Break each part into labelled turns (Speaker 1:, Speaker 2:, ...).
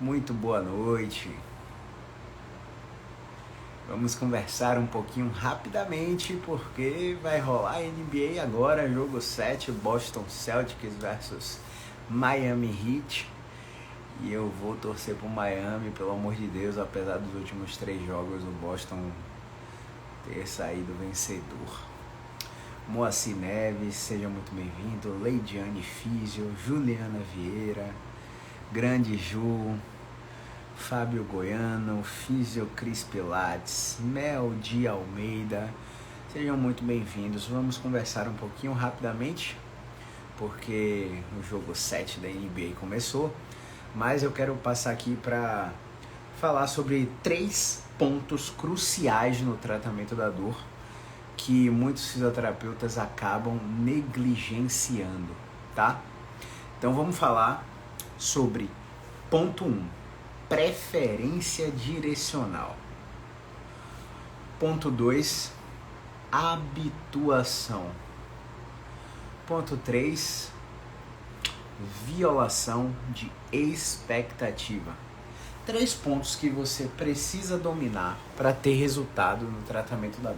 Speaker 1: Muito boa noite. Vamos conversar um pouquinho rapidamente porque vai rolar NBA agora, jogo 7, Boston Celtics versus Miami Heat. E eu vou torcer pro Miami, pelo amor de Deus, apesar dos últimos 3 jogos o Boston ter saído vencedor. Moacir Neves, seja muito bem-vindo. Leidiane Físio, Juliana Vieira, Grande Ju, Fábio Goiano, Físio Cris Pilates, Mel de Almeida, sejam muito bem-vindos. Vamos conversar um pouquinho rapidamente, porque o jogo 7 da NBA começou, mas eu quero passar aqui para falar sobre 3 pontos cruciais no tratamento da dor que muitos fisioterapeutas acabam negligenciando, tá? Então vamos falar sobre ponto 1, preferência direcional. Ponto 2, habituação. Ponto 3, violação de expectativa. 3 pontos que você precisa dominar para ter resultado no tratamento da dor.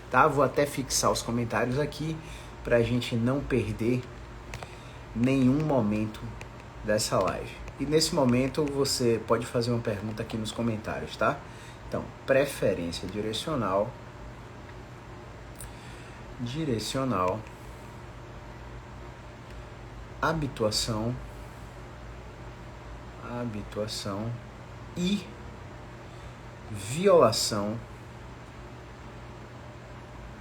Speaker 1: Tá? Vou até fixar os comentários aqui para a gente não perder nenhum momento dessa live. E nesse momento você pode fazer uma pergunta aqui nos comentários, tá? Então, preferência direcional, habituação e violação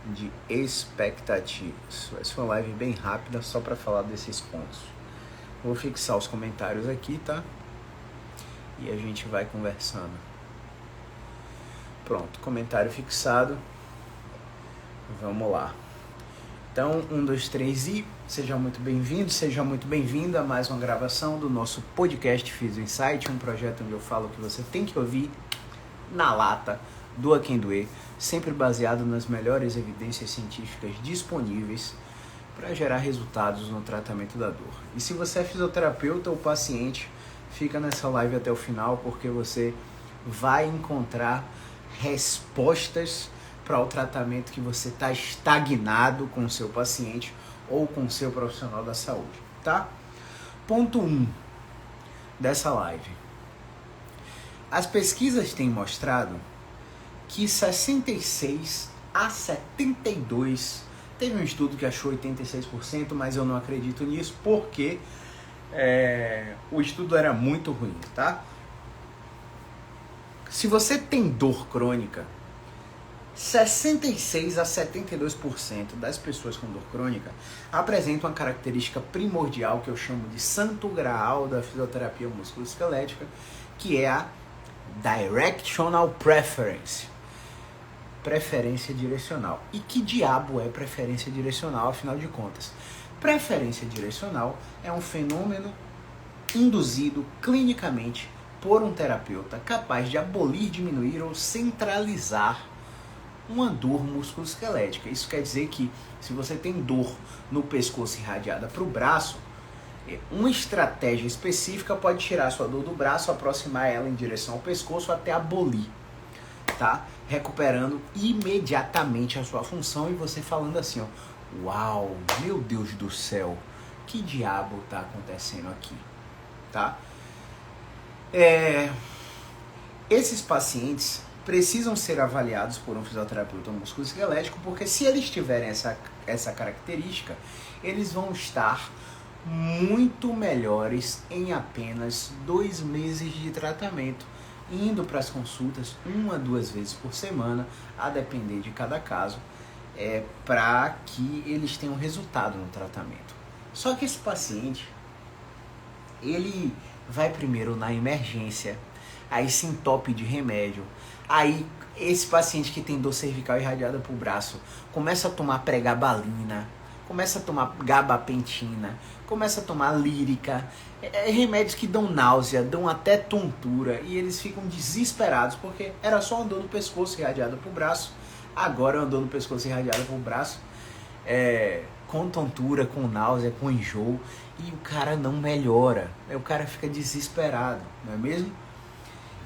Speaker 1: de expectativas. Vai ser uma live bem rápida só para falar desses pontos. Vou fixar os comentários aqui, tá? E a gente vai conversando. Pronto, comentário fixado. Vamos lá. Então, 1, 2, 3 e seja muito bem-vindo, seja muito bem-vinda a mais uma gravação do nosso podcast Physio Insight, um projeto onde eu falo que você tem que ouvir na lata, doa quem doer, sempre baseado nas melhores evidências científicas disponíveis para gerar resultados no tratamento da dor. E se você é fisioterapeuta ou paciente, fica nessa live até o final, porque você vai encontrar respostas para o tratamento que você está estagnado com o seu paciente ou com o seu profissional da saúde, tá? Ponto 1 dessa live. As pesquisas têm mostrado que 66 a 72%, teve um estudo que achou 86%, mas eu não acredito nisso porque o estudo era muito ruim, tá? Se você tem dor crônica, 66 a 72% das pessoas com dor crônica apresentam uma característica primordial que eu chamo de santo graal da fisioterapia musculoesquelética, que é a directional preference. Preferência direcional. E que diabo é preferência direcional, afinal de contas? Preferência direcional é um fenômeno induzido clinicamente por um terapeuta capaz de abolir, diminuir ou centralizar uma dor musculoesquelética. Isso quer dizer que se você tem dor no pescoço irradiada para o braço, uma estratégia específica pode tirar a sua dor do braço, aproximar ela em direção ao pescoço até abolir, tá? Recuperando imediatamente a sua função e você falando assim, ó, uau, meu Deus do céu, que diabo tá acontecendo aqui, tá? Esses pacientes precisam ser avaliados por um fisioterapeuta musculoesquelético, porque se eles tiverem essa característica, eles vão estar muito melhores em apenas 2 meses de tratamento, indo para as consultas 1 a 2 vezes por semana, a depender de cada caso, para que eles tenham resultado no tratamento. Só que esse paciente, ele vai primeiro na emergência, aí se entope de remédio, aí esse paciente que tem dor cervical irradiada para o braço começa a tomar pregabalina, começa a tomar gabapentina, começa a tomar lírica, remédios que dão náusea, dão até tontura, e eles ficam desesperados porque era só uma dor no pescoço irradiada para o braço, agora é uma dor no pescoço irradiada para o braço, com tontura, com náusea, com enjoo, e o cara não melhora, o cara fica desesperado, não é mesmo?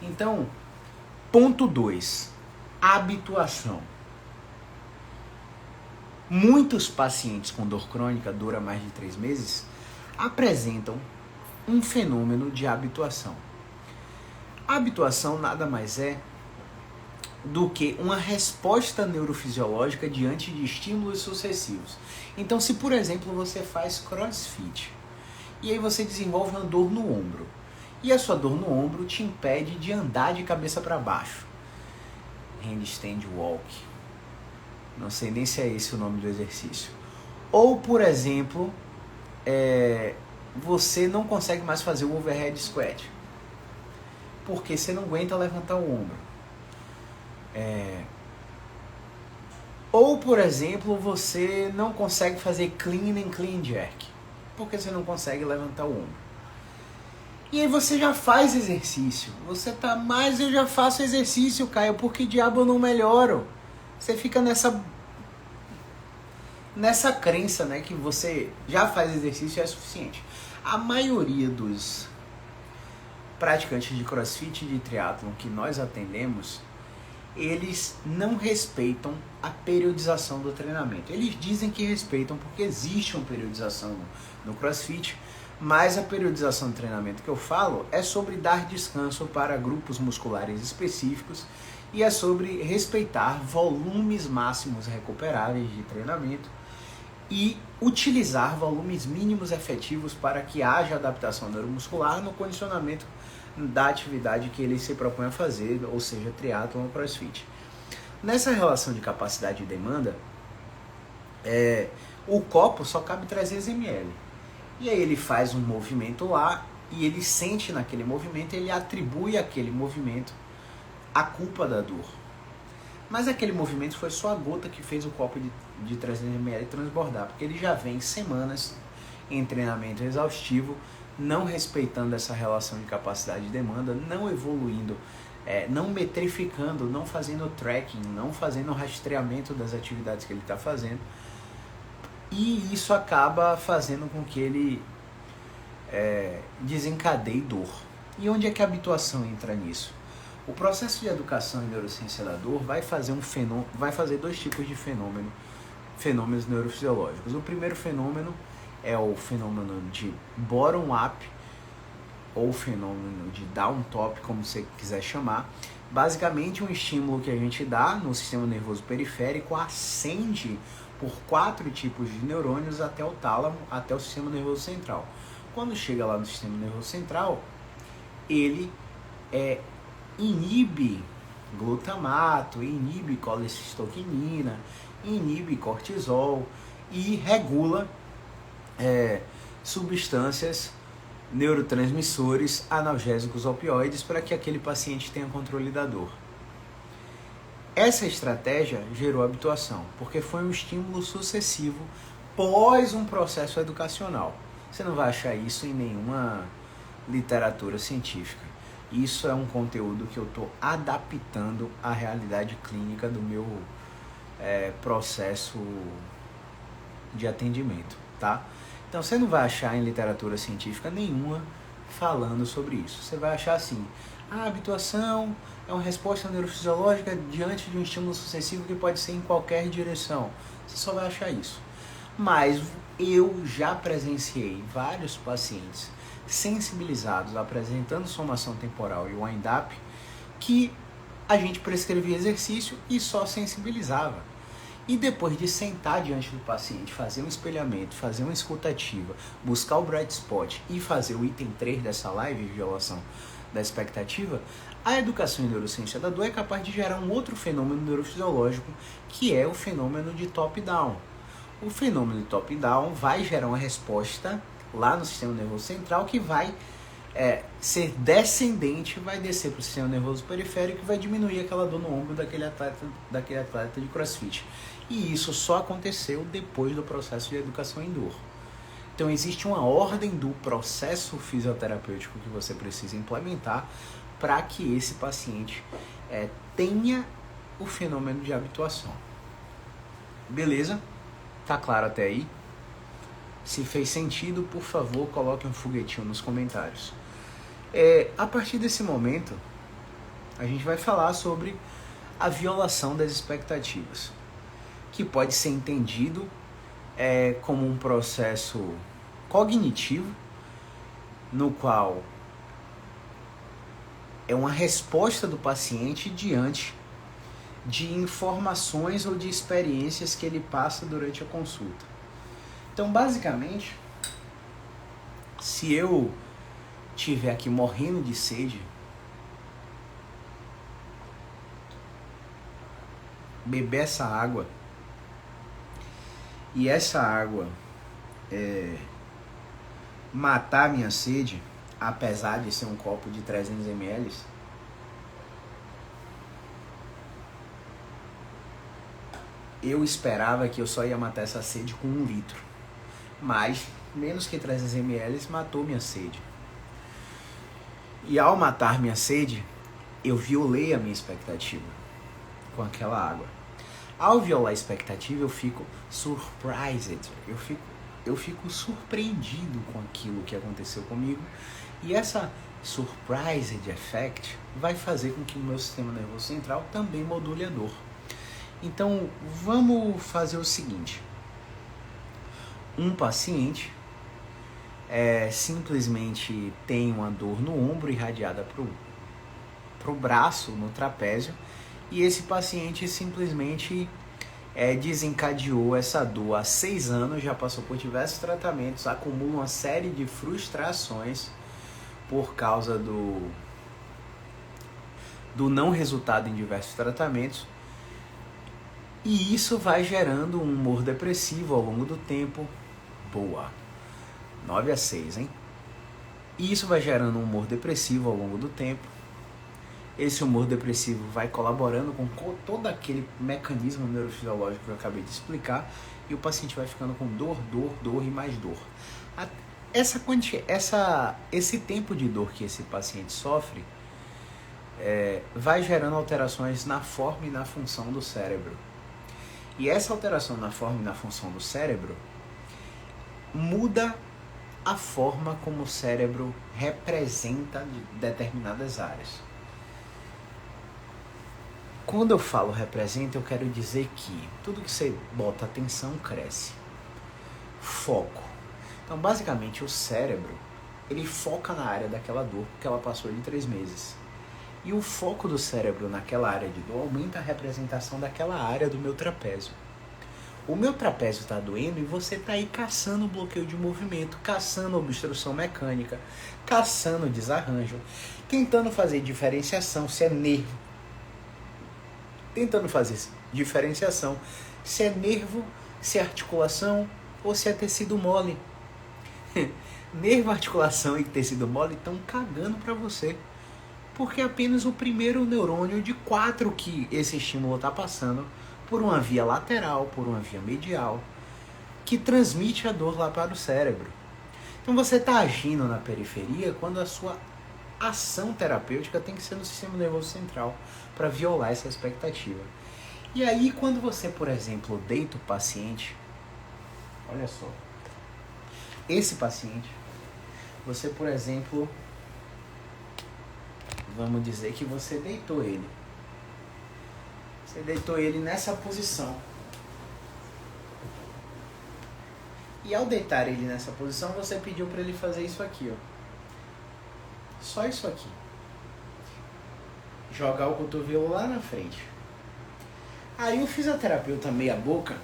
Speaker 1: Então, ponto 2, habituação. Muitos pacientes com dor crônica, dura mais de 3 meses, apresentam um fenômeno de habituação. A habituação nada mais é do que uma resposta neurofisiológica diante de estímulos sucessivos. Então, se por exemplo você faz crossfit e aí você desenvolve uma dor no ombro e a sua dor no ombro te impede de andar de cabeça para baixo, handstand walk, não sei nem se é esse o nome do exercício, ou por exemplo você não consegue mais fazer o overhead squat porque você não aguenta levantar o ombro. Ou, por exemplo, você não consegue fazer clean and clean jerk, porque você não consegue levantar o ombro. E aí você já faz exercício. Você tá, mas eu já faço exercício, Caio, por que diabo eu não melhoro? Você fica nessa crença, né, que você já faz exercício e é suficiente. A maioria dos praticantes de crossfit e de triatlon que nós atendemos, eles não respeitam a periodização do treinamento. Eles dizem que respeitam porque existe uma periodização no CrossFit, mas a periodização do treinamento que eu falo é sobre dar descanso para grupos musculares específicos e é sobre respeitar volumes máximos recuperáveis de treinamento e utilizar volumes mínimos efetivos para que haja adaptação neuromuscular no condicionamento da atividade que ele se propõe a fazer, ou seja, triatlon ou crossfit. Nessa relação de capacidade e demanda, o copo só cabe 300 ml. E aí ele faz um movimento lá, e ele sente naquele movimento, ele atribui àquele movimento a culpa da dor. Mas aquele movimento foi só a gota que fez o copo de 300 ml transbordar, porque ele já vem semanas em treinamento exaustivo, não respeitando essa relação de capacidade e demanda, não evoluindo, não metrificando, não fazendo tracking, não fazendo rastreamento das atividades que ele está fazendo. E isso acaba fazendo com que ele desencadeie dor. E onde é que a habituação entra nisso? O processo de educação em neurociência da dor vai fazer dois tipos de fenômenos neurofisiológicos. O primeiro fenômeno é o fenômeno de bottom-up, ou fenômeno de down-top, como você quiser chamar. Basicamente, um estímulo que a gente dá no sistema nervoso periférico ascende por 4 tipos de neurônios até o tálamo, até o sistema nervoso central. Quando chega lá no sistema nervoso central, ele inibe glutamato, inibe colecistoquinina, inibe cortisol e regula substâncias, neurotransmissores, analgésicos, opioides, para que aquele paciente tenha controle da dor. Essa estratégia gerou habituação, porque foi um estímulo sucessivo pós um processo educacional. Você não vai achar isso em nenhuma literatura científica. Isso é um conteúdo que eu estou adaptando à realidade clínica do meu processo de atendimento, tá? Então você não vai achar em literatura científica nenhuma falando sobre isso. Você vai achar assim: a habituação é uma resposta neurofisiológica diante de um estímulo sucessivo que pode ser em qualquer direção. Você só vai achar isso. Mas eu já presenciei vários pacientes sensibilizados apresentando somação temporal e wind-up que a gente prescrevia exercício e só sensibilizava. E depois de sentar diante do paciente, fazer um espelhamento, fazer uma escutativa, buscar o bright spot e fazer o item 3 dessa live, violação da expectativa, a educação em neurociência da dor é capaz de gerar um outro fenômeno neurofisiológico, que é o fenômeno de top-down. O fenômeno de top-down vai gerar uma resposta lá no sistema nervoso central que vai ser descendente, vai descer para o sistema nervoso periférico e vai diminuir aquela dor no ombro daquele atleta de crossfit. E isso só aconteceu depois do processo de educação em dor. Então existe uma ordem do processo fisioterapêutico que você precisa implementar para que esse paciente tenha o fenômeno de habituação. Beleza? Tá claro até aí? Se fez sentido, por favor, coloque um foguetinho nos comentários. A partir desse momento, a gente vai falar sobre a violação das expectativas, que pode ser entendido como um processo cognitivo, no qual é uma resposta do paciente diante de informações ou de experiências que ele passa durante a consulta. Então, basicamente, se eu estiver aqui morrendo de sede, beber essa água, e essa água matar minha sede, apesar de ser um copo de 300 ml, eu esperava que eu só ia matar essa sede com 1 litro. Mas menos que 300 ml matou minha sede. E ao matar minha sede, eu violei a minha expectativa com aquela água. Ao violar a expectativa, eu fico surprised, eu fico surpreendido com aquilo que aconteceu comigo. E essa surprised effect vai fazer com que o meu sistema nervoso central também module a dor. Então, vamos fazer o seguinte. Um paciente simplesmente tem uma dor no ombro irradiada para o braço, no trapézio, e esse paciente simplesmente desencadeou essa dor há 6 anos, já passou por diversos tratamentos, acumula uma série de frustrações por causa do não resultado em diversos tratamentos, e isso vai gerando um humor depressivo ao longo do tempo. Boa, 9-6, hein? E isso vai gerando um humor depressivo ao longo do tempo. Esse humor depressivo vai colaborando com todo aquele mecanismo neurofisiológico que eu acabei de explicar, e o paciente vai ficando com dor e mais dor. Esse tempo de dor que esse paciente sofre vai gerando alterações na forma e na função do cérebro. E essa alteração na forma e na função do cérebro muda a forma como o cérebro representa determinadas áreas. Quando eu falo representa, eu quero dizer que tudo que você bota atenção cresce. Foco. Então, basicamente, o cérebro, ele foca na área daquela dor que ela passou de 3 meses. E o foco do cérebro naquela área de dor aumenta a representação daquela área do meu trapézio. O meu trapézio está doendo e você está aí caçando bloqueio de movimento, caçando obstrução mecânica, caçando desarranjo, tentando fazer diferenciação se é nervo. Tentando fazer diferenciação se é nervo, se é articulação ou se é tecido mole. Nervo, articulação e tecido mole estão cagando para você. Porque é apenas o primeiro neurônio de 4 que esse estímulo está passando por uma via lateral, por uma via medial, que transmite a dor lá para o cérebro. Então você está agindo na periferia quando a sua ação terapêutica tem que ser no sistema nervoso central para violar essa expectativa. E aí quando você, por exemplo, deita o paciente, olha só, esse paciente, você, por exemplo, vamos dizer que você deitou ele. Você deitou ele nessa posição. E ao deitar ele nessa posição, você pediu para ele fazer isso aqui, ó. Só isso aqui. Jogar o cotovelo lá na frente. Aí o fisioterapeuta meia boca,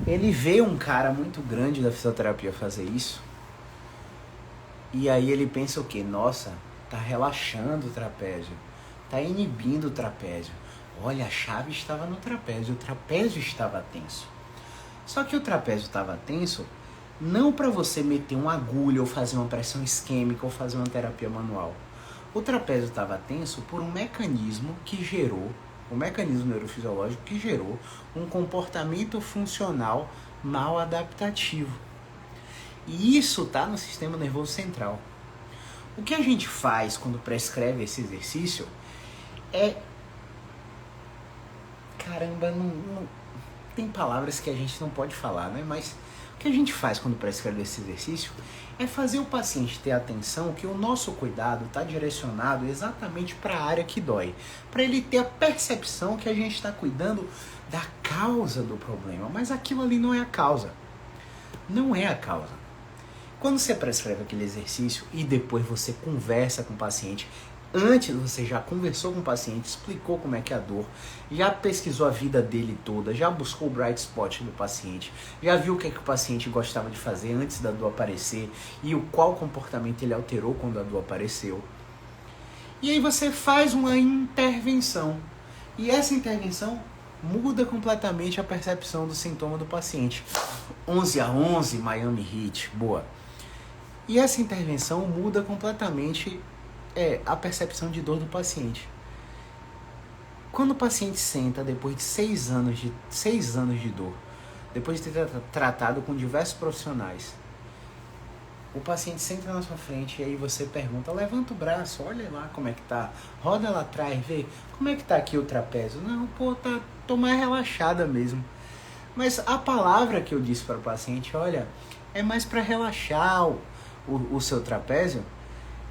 Speaker 1: ele vê um cara muito grande da fisioterapia fazer isso. E aí ele pensa o quê? Nossa, tá relaxando o trapézio. Tá inibindo o trapézio. Olha, a chave estava no trapézio. O trapézio estava tenso. Só que o trapézio estava tenso não para você meter uma agulha ou fazer uma pressão isquêmica ou fazer uma terapia manual. O trapézio estava tenso por um mecanismo que gerou, um mecanismo neurofisiológico que gerou um comportamento funcional mal adaptativo. E isso está no sistema nervoso central. O que a gente faz quando prescreve esse exercício é... Caramba, tem palavras que a gente não pode falar, né? Mas o que a gente faz quando prescreve esse exercício é fazer o paciente ter atenção que o nosso cuidado está direcionado exatamente para a área que dói, para ele ter a percepção que a gente está cuidando da causa do problema, mas aquilo ali não é a causa. Não é a causa. Quando você prescreve aquele exercício e depois você conversa com o paciente, antes você já conversou com o paciente, explicou como é que é a dor, já pesquisou a vida dele toda, já buscou o bright spot do paciente, já viu o que é que o paciente gostava de fazer antes da dor aparecer e o qual comportamento ele alterou quando a dor apareceu. E aí você faz uma intervenção. E essa intervenção muda completamente a percepção do sintoma do paciente. 11-11, Miami Heat, boa. E essa intervenção muda completamente a percepção de dor do paciente. Quando o paciente senta depois de 6 anos de dor, depois de ter tratado com diversos profissionais, o paciente senta na sua frente e aí você pergunta, levanta o braço, olha lá como é que tá, roda lá atrás, vê como é que tá aqui o trapézio. Não, tô mais relaxada mesmo. Mas a palavra que eu disse para o paciente, olha, é mais para relaxar o seu trapézio,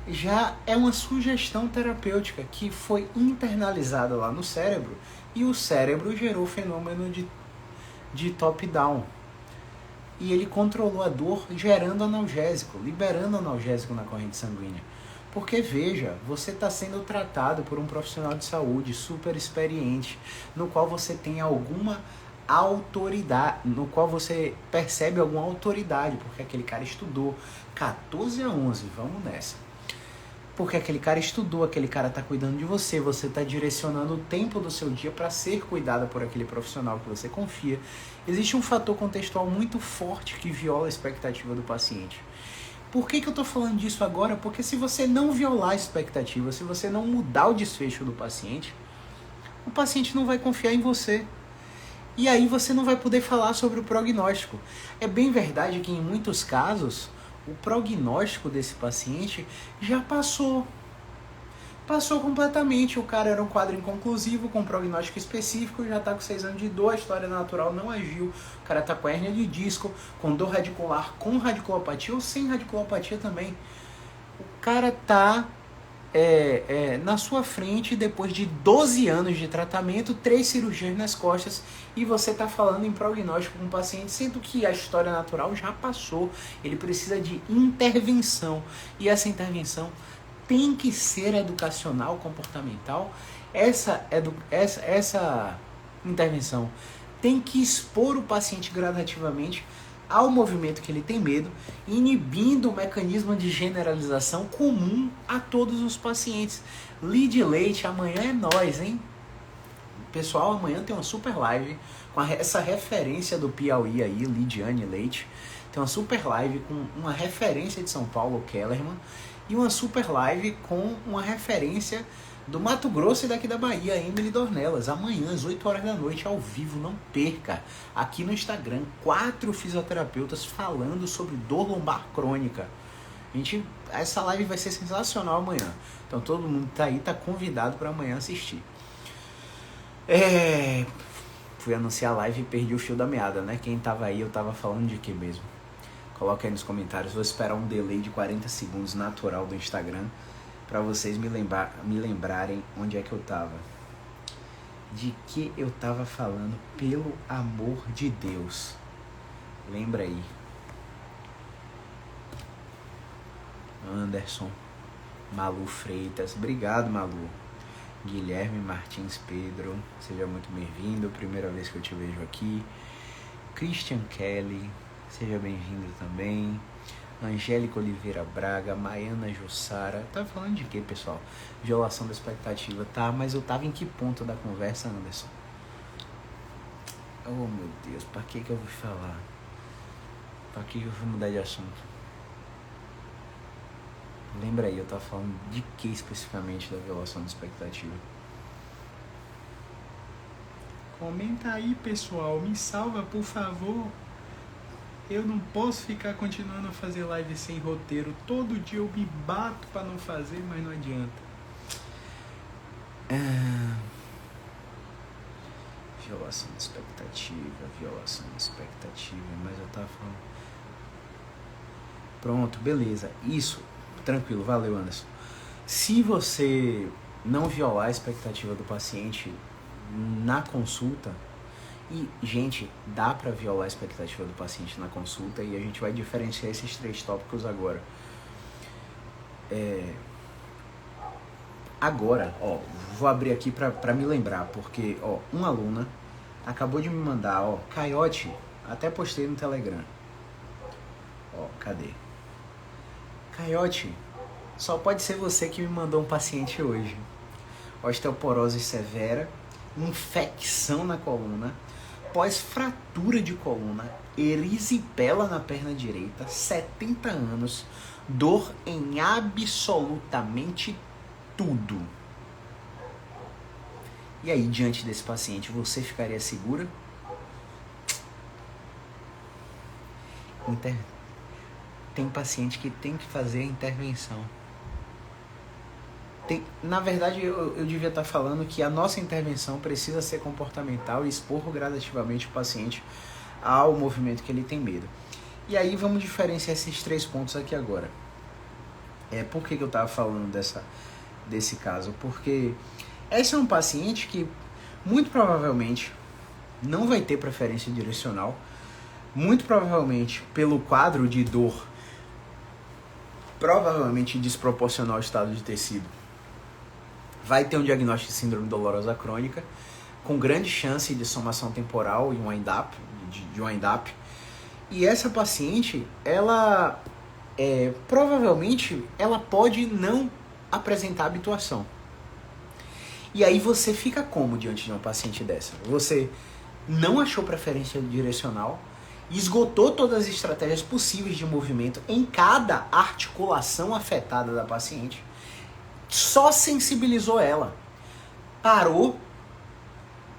Speaker 1: já é uma sugestão terapêutica que foi internalizada lá no cérebro e o cérebro gerou o fenômeno de top-down. E ele controlou a dor gerando analgésico, liberando analgésico na corrente sanguínea. Porque veja, você está sendo tratado por um profissional de saúde super experiente, no qual você tem alguma autoridade, no qual você percebe alguma autoridade, porque aquele cara estudou 14-11, vamos nessa. Porque aquele cara estudou, aquele cara está cuidando de você, você está direcionando o tempo do seu dia para ser cuidada por aquele profissional que você confia. Existe um fator contextual muito forte que viola a expectativa do paciente. Por que eu estou falando disso agora? Porque se você não violar a expectativa, se você não mudar o desfecho do paciente, o paciente não vai confiar em você. E aí você não vai poder falar sobre o prognóstico. É bem verdade que em muitos casos, o prognóstico desse paciente já passou. Passou completamente. O cara era um quadro inconclusivo, com um prognóstico específico, já está com 6 anos de dor, a história natural não agiu. O cara está com hérnia de disco, com dor radicular, com radiculopatia ou sem radiculopatia também. O cara está na sua frente depois de 12 anos de tratamento, 3 cirurgias nas costas, e você está falando em prognóstico com o paciente, sendo que a história natural já passou. Ele precisa de intervenção, e essa intervenção tem que ser educacional, comportamental. Essa intervenção tem que expor o paciente gradativamente ao movimento que ele tem medo, inibindo o mecanismo de generalização comum a todos os pacientes. Lead Leite, amanhã é nós, hein? Pessoal, amanhã tem uma super live com essa referência do Piauí aí, Lidiane Leite. Tem uma super live com uma referência de São Paulo, Kellerman, e uma super live com uma referência do Mato Grosso e daqui da Bahia, Emily Dornelas, amanhã às 8 horas da noite, ao vivo, não perca, aqui no Instagram, 4 fisioterapeutas falando sobre dor lombar crônica. Essa live vai ser sensacional amanhã, então todo mundo tá aí, tá convidado para amanhã assistir. Fui anunciar a live e perdi o fio da meada, né? Quem tava aí, eu tava falando de que mesmo? Coloca aí nos comentários, vou esperar um delay de 40 segundos natural do Instagram, para vocês me lembrarem onde é que eu tava. De que eu tava falando, pelo amor de Deus. Lembra aí. Anderson, Malu Freitas, obrigado Malu. Guilherme Martins Pedro, seja muito bem-vindo, primeira vez que eu te vejo aqui. Christian Kelly, seja bem-vindo também. Angélica Oliveira Braga, Maiana Jussara. Tava falando de quê, pessoal? Violação da expectativa, tá? Mas eu tava em que ponto da conversa, Anderson? Oh, meu Deus, pra que eu vou falar? Pra que eu vou mudar de assunto? Lembra aí, eu tava falando de que especificamente da violação da expectativa? Comenta aí, pessoal. Me salva, por favor. Eu não posso ficar continuando a fazer live sem roteiro. Todo dia eu me bato pra não fazer, mas não adianta. Violação de expectativa, mas eu tava falando... Pronto, beleza, isso, tranquilo, valeu, Anderson. Se você não violar a expectativa do paciente na consulta, e, gente, dá pra violar a expectativa do paciente na consulta, e a gente vai diferenciar esses 3 tópicos agora. Agora, ó, vou abrir aqui pra me lembrar, porque, ó, uma aluna acabou de me mandar, ó, Caiote, até postei no Telegram. Ó, cadê? Caiote, só pode ser você que me mandou um paciente hoje. Osteoporose severa, infecção na coluna, pós-fratura de coluna, erisipela na perna direita, 70 anos, dor em absolutamente tudo. E aí, diante desse paciente, você ficaria segura? Tem paciente que tem que fazer a intervenção. Na verdade, eu devia estar falando que a nossa intervenção precisa ser comportamental e expor gradativamente o paciente ao movimento que ele tem medo. E aí vamos diferenciar esses 3 pontos aqui agora. Por que eu estava falando desse caso? Porque esse é um paciente que muito provavelmente não vai ter preferência direcional, muito provavelmente pelo quadro de dor provavelmente desproporcional ao estado de tecido, vai ter um diagnóstico de síndrome dolorosa crônica, com grande chance de somação temporal e um wind-up, de wind-up. E essa paciente, ela provavelmente ela pode não apresentar habituação. E aí você fica como diante de uma paciente dessa? Você não achou preferência direcional, esgotou todas as estratégias possíveis de movimento em cada articulação afetada da paciente, só sensibilizou ela, parou,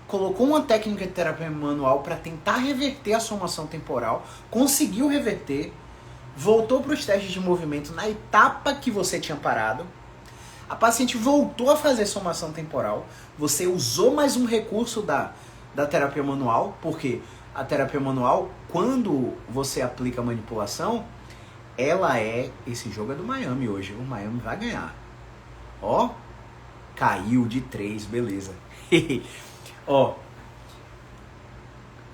Speaker 1: colocou uma técnica de terapia manual para tentar reverter a somação temporal, conseguiu reverter, voltou para os testes de movimento na etapa que você tinha parado, a paciente voltou a fazer somação temporal, você usou mais um recurso da terapia manual, porque a terapia manual, quando você aplica a manipulação, ela esse jogo é do Miami hoje, o Miami vai ganhar. Ó, caiu de 3, beleza. Ó,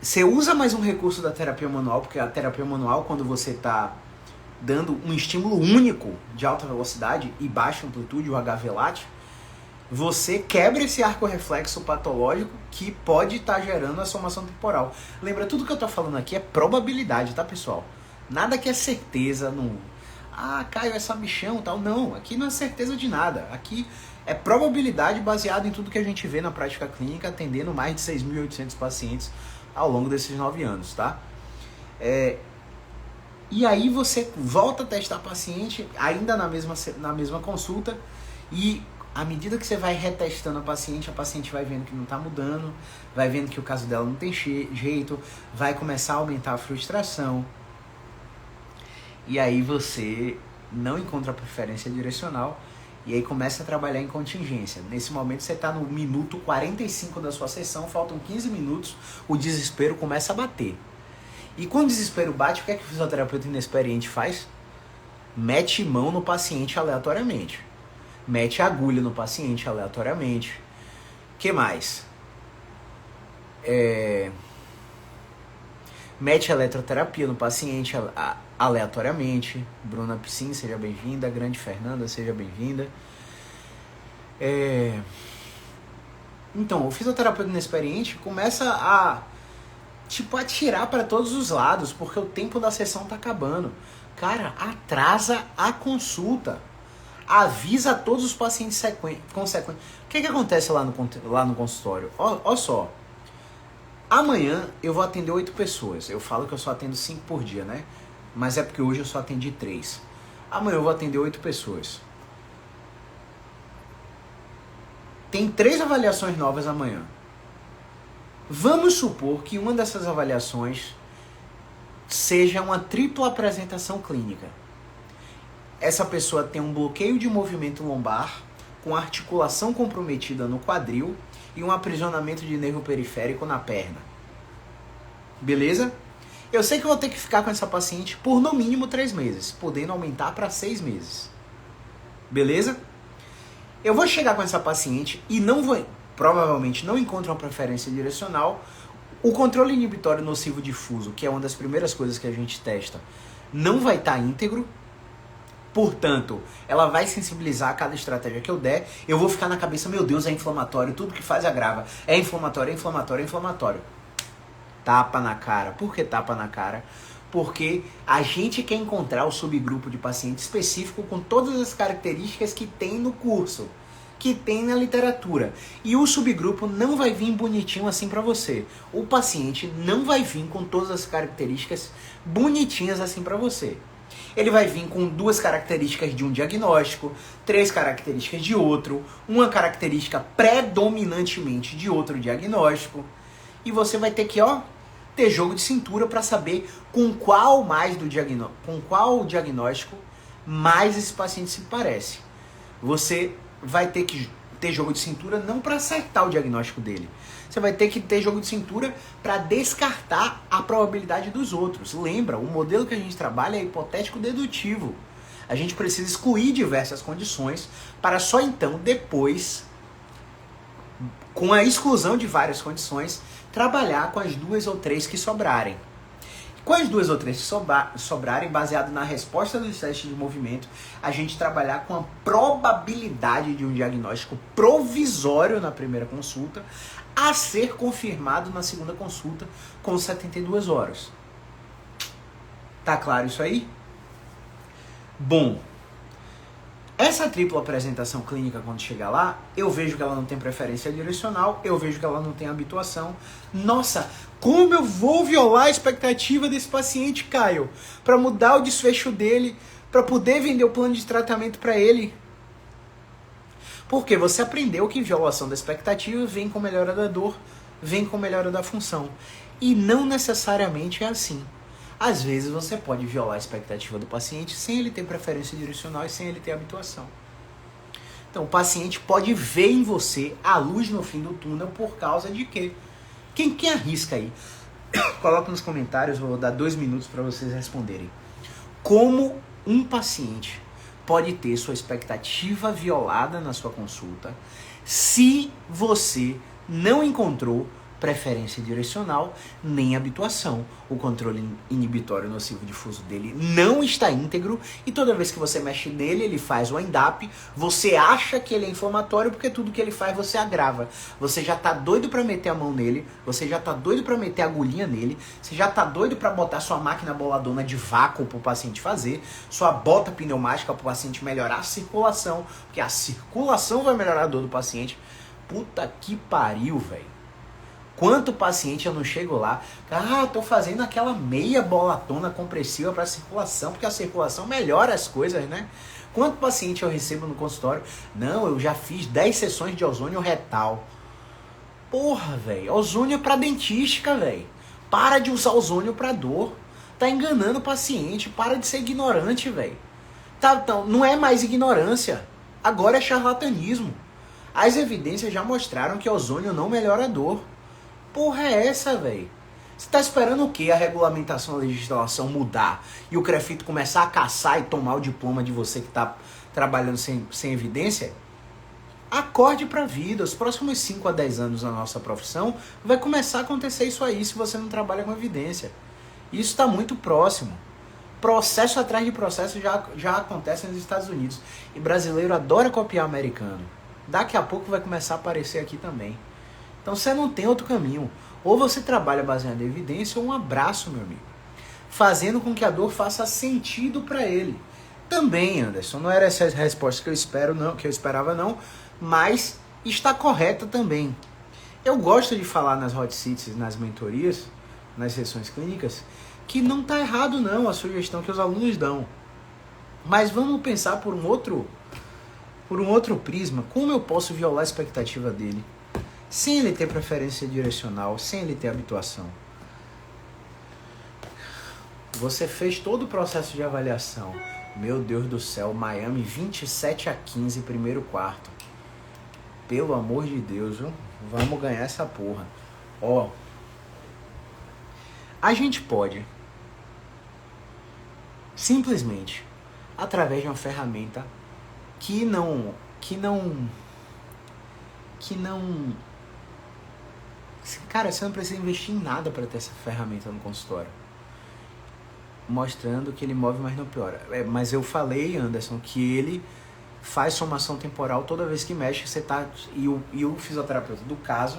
Speaker 1: você usa mais um recurso da terapia manual, porque a terapia manual, quando você está dando um estímulo único de alta velocidade e baixa amplitude, o HVLAT, você quebra esse arco reflexo patológico que pode estar gerando a somação temporal. Lembra, tudo que eu estou falando aqui é probabilidade, tá, pessoal? Nada que é certeza, não... Caio, é sabichão e tal. Não, aqui não é certeza de nada. Aqui é probabilidade baseada em tudo que a gente vê na prática clínica, atendendo mais de 6.800 pacientes ao longo desses 9 anos, tá? E aí você volta a testar paciente, ainda na mesma consulta, e à medida que você vai retestando a paciente vai vendo que não está mudando, vai vendo que o caso dela não tem jeito, vai começar a aumentar a frustração. E aí você não encontra preferência direcional e aí começa a trabalhar em contingência. Nesse momento você está no minuto 45 da sua sessão, faltam 15 minutos, o desespero começa a bater. E quando o desespero bate, o que é que o fisioterapeuta inexperiente faz? Mete mão no paciente aleatoriamente. Mete agulha no paciente aleatoriamente. O que mais? Mete eletroterapia no paciente aleatoriamente. Bruna Piscin, seja bem-vinda. Grande Fernanda, seja bem-vinda. Então, o fisioterapeuta inexperiente começa a atirar para todos os lados, porque o tempo da sessão tá acabando. Cara, atrasa a consulta. Avisa todos os pacientes consequentes. O que acontece lá no consultório? Ó só. Amanhã eu vou atender 8 pessoas. Eu falo que eu só atendo 5 por dia, né? Mas é porque hoje eu só atendi 3. Amanhã eu vou atender 8 pessoas. Tem 3 avaliações novas amanhã. Vamos supor que uma dessas avaliações seja uma tripla apresentação clínica. Essa pessoa tem um bloqueio de movimento lombar, com articulação comprometida no quadril e um aprisionamento de nervo periférico na perna. Beleza? Eu sei que eu vou ter que ficar com essa paciente por no mínimo 3 meses, podendo aumentar para 6 meses. Beleza? Eu vou chegar com essa paciente e provavelmente não encontro uma preferência direcional. O controle inibitório nocivo difuso, que é uma das primeiras coisas que a gente testa, não vai estar íntegro. Portanto, ela vai sensibilizar a cada estratégia que eu der. Eu vou ficar na cabeça, meu Deus, é inflamatório, tudo que faz agrava. É inflamatório, é inflamatório, é inflamatório. Tapa na cara. Por que tapa na cara? Porque a gente quer encontrar o subgrupo de paciente específico com todas as características que tem no curso, que tem na literatura. E o subgrupo não vai vir bonitinho assim para você. O paciente não vai vir com todas as características bonitinhas assim para você. Ele vai vir com 2 características de um diagnóstico, 3 características de outro, uma característica predominantemente de outro diagnóstico. E você vai ter que, ter jogo de cintura para saber com qual diagnóstico mais esse paciente se parece. Você vai ter que ter jogo de cintura não para acertar o diagnóstico dele. Você vai ter que ter jogo de cintura para descartar a probabilidade dos outros. Lembra, o modelo que a gente trabalha é hipotético-dedutivo. A gente precisa excluir diversas condições para só então, depois, com a exclusão de várias condições, trabalhar com as 2 ou 3 que sobrarem. Com as 2 ou 3 que sobrarem, baseado na resposta dos testes de movimento, a gente trabalhar com a probabilidade de um diagnóstico provisório na primeira consulta, a ser confirmado na segunda consulta com 72 horas. Tá claro isso aí? Bom, essa tripla apresentação clínica, quando chegar lá, eu vejo que ela não tem preferência direcional, eu vejo que ela não tem habituação. Nossa, como eu vou violar a expectativa desse paciente, Caio, para mudar o desfecho dele, para poder vender o plano de tratamento para ele? Porque você aprendeu que violação da expectativa vem com melhora da dor, vem com melhora da função. E não necessariamente é assim. Às vezes você pode violar a expectativa do paciente sem ele ter preferência direcional e sem ele ter habituação. Então o paciente pode ver em você a luz no fim do túnel por causa de quê? Quem arrisca aí? Coloca nos comentários, vou dar 2 minutos para vocês responderem. Como um paciente pode ter sua expectativa violada na sua consulta se você não encontrou preferência direcional nem habituação. O controle inibitório nocivo difuso dele não está íntegro e toda vez que você mexe nele, ele faz o end-up, você acha que ele é inflamatório porque tudo que ele faz você agrava. Você já tá doido para meter a mão nele, você já tá doido para meter a agulhinha nele, você já tá doido para botar sua máquina boladona de vácuo pro paciente fazer, sua bota pneumática pro paciente melhorar a circulação, porque a circulação vai melhorar a dor do paciente. Puta que pariu, velho. Quanto paciente eu não chego lá, tô fazendo aquela meia bolatona compressiva para circulação, porque a circulação melhora as coisas, né? Quanto paciente eu recebo no consultório? Não, eu já fiz 10 sessões de ozônio retal. Porra, velho, ozônio é pra dentística, velho. Para de usar ozônio pra dor. Tá enganando o paciente, para de ser ignorante, velho. Então, não é mais ignorância, agora é charlatanismo. As evidências já mostraram que ozônio não melhora a dor. Porra é essa, velho? Você tá esperando o quê? A regulamentação, a legislação mudar e o CREFIT começar a caçar e tomar o diploma de você que tá trabalhando sem evidência? Acorde pra vida. Os próximos 5 a 10 anos na nossa profissão vai começar a acontecer isso aí se você não trabalha com evidência. Isso está muito próximo. Processo atrás de processo já acontece nos Estados Unidos. E brasileiro adora copiar americano. Daqui a pouco vai começar a aparecer aqui também. Então você não tem outro caminho. Ou você trabalha baseado em evidência ou um abraço, meu amigo. Fazendo com que a dor faça sentido para ele. Também, Anderson, não era essa a resposta que eu esperava não, mas está correta também. Eu gosto de falar nas hot seats, nas mentorias, nas sessões clínicas, que não está errado não a sugestão que os alunos dão. Mas vamos pensar por um outro prisma. Como eu posso violar a expectativa dele? Sem ele ter preferência direcional, sem ele ter habituação. Você fez todo o processo de avaliação. Meu Deus do céu, Miami 27-15, primeiro quarto. Pelo amor de Deus, viu? Vamos ganhar essa porra. Ó, a gente pode simplesmente através de uma ferramenta que não cara, você não precisa investir em nada para ter essa ferramenta no consultório, mostrando que ele move, mas não piora. Mas eu falei, Anderson, que ele faz somação temporal toda vez que mexe. Você tá, e o fisioterapeuta do caso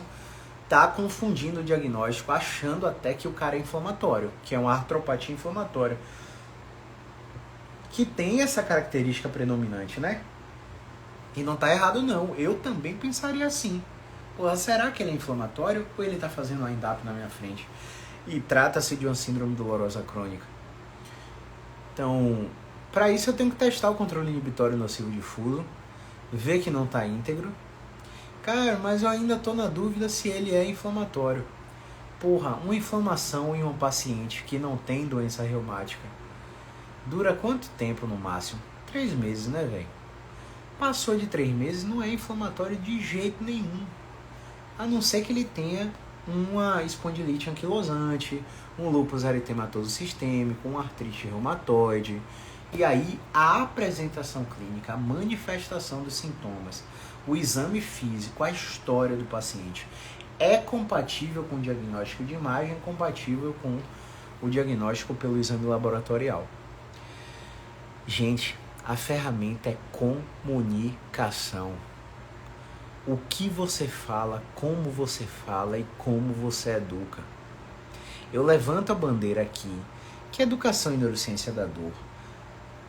Speaker 1: tá confundindo o diagnóstico, achando até que o cara é inflamatório, que é uma artropatia inflamatória, que tem essa característica predominante, né? E não tá errado não, eu também pensaria assim. Pô, será que ele é inflamatório ou ele tá fazendo wind-up na minha frente? E trata-se de uma síndrome dolorosa crônica. Então, para isso eu tenho que testar o controle inibitório nocivo difuso, ver que não tá íntegro. Cara, mas eu ainda tô na dúvida se ele é inflamatório. Porra, uma inflamação em um paciente que não tem doença reumática dura quanto tempo no máximo? 3 meses, né, velho? Passou de 3 meses, não é inflamatório de jeito nenhum. A não ser que ele tenha uma espondilite anquilosante, um lúpus eritematoso sistêmico, uma artrite reumatoide. E aí a apresentação clínica, a manifestação dos sintomas, o exame físico, a história do paciente é compatível com o diagnóstico de imagem, compatível com o diagnóstico pelo exame laboratorial. Gente, a ferramenta é comunicação. O que você fala, como você fala e como você educa. Eu levanto a bandeira aqui que a educação em neurociência da dor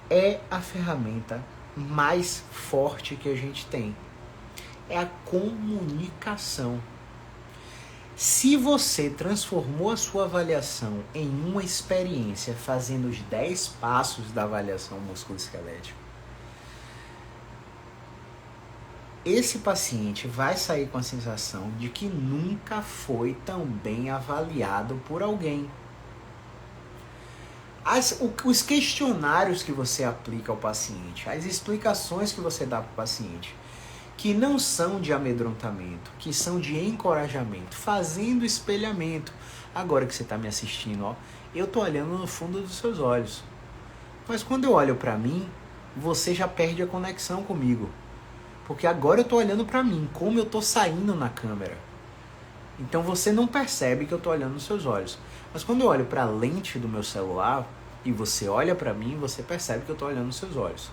Speaker 1: é a ferramenta mais forte que a gente tem. É a comunicação. Se você transformou a sua avaliação em uma experiência fazendo os 10 passos da avaliação musculoesquelética, esse paciente vai sair com a sensação de que nunca foi tão bem avaliado por alguém. Os questionários que você aplica ao paciente, as explicações que você dá para o paciente, que não são de amedrontamento, que são de encorajamento, fazendo espelhamento. Agora que você está me assistindo, ó, eu estou olhando no fundo dos seus olhos. Mas quando eu olho para mim, você já perde a conexão comigo. Porque agora eu estou olhando para mim, como eu estou saindo na câmera. Então você não percebe que eu estou olhando nos seus olhos. Mas quando eu olho para a lente do meu celular e você olha para mim, você percebe que eu estou olhando nos seus olhos.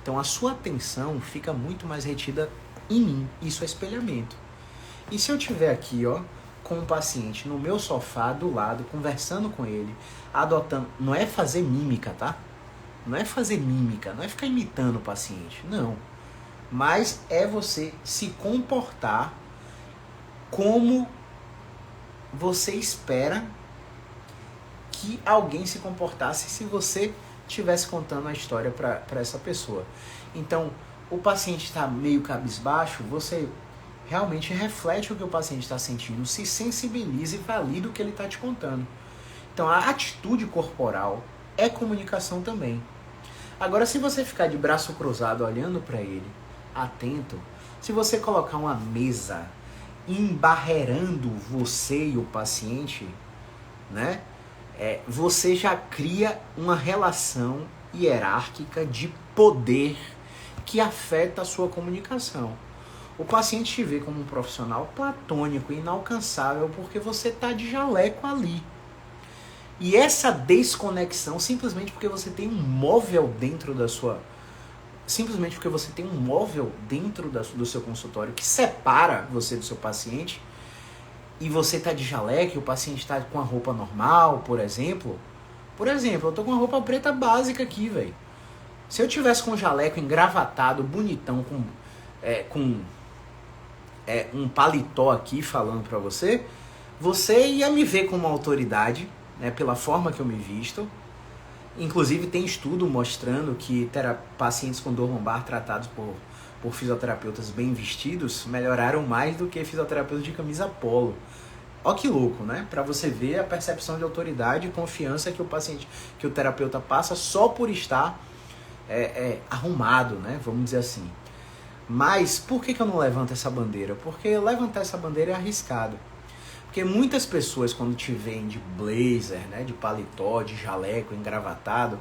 Speaker 1: Então a sua atenção fica muito mais retida em mim. Isso é espelhamento. E se eu estiver aqui, ó, com um paciente no meu sofá do lado, conversando com ele, adotando... Não é fazer mímica, tá? Não é fazer mímica, não é ficar imitando o paciente. Não. Mas é você se comportar como você espera que alguém se comportasse se você estivesse contando a história para essa pessoa. Então, o paciente está meio cabisbaixo, você realmente reflete o que o paciente está sentindo, se sensibiliza e valida o que ele está te contando. Então, a atitude corporal é comunicação também. Agora, se você ficar de braço cruzado olhando para ele, atento, se você colocar uma mesa embarreirando você e o paciente, né, você já cria uma relação hierárquica de poder que afeta a sua comunicação. O paciente te vê como um profissional platônico, inalcançável, porque você está de jaleco ali. E essa desconexão, simplesmente porque você tem um móvel dentro da sua... Simplesmente porque você tem um móvel dentro do seu consultório que separa você do seu paciente, e você tá de jaleco e o paciente tá com a roupa normal, por exemplo. Por exemplo, eu tô com uma roupa preta básica aqui, velho. Se eu tivesse com um jaleco engravatado, bonitão, com um paletó aqui falando pra você, você ia me ver como uma autoridade, né, pela forma que eu me visto. Inclusive tem estudo mostrando que pacientes com dor lombar tratados por fisioterapeutas bem vestidos melhoraram mais do que fisioterapeutas de camisa polo. Ó que louco, né? Para você ver a percepção de autoridade e confiança que o terapeuta passa só por estar arrumado, né? Vamos dizer assim. Mas por que eu não levanto essa bandeira? Porque levantar essa bandeira é arriscado. Porque muitas pessoas, quando te veem de blazer, né, de paletó, de jaleco, engravatado,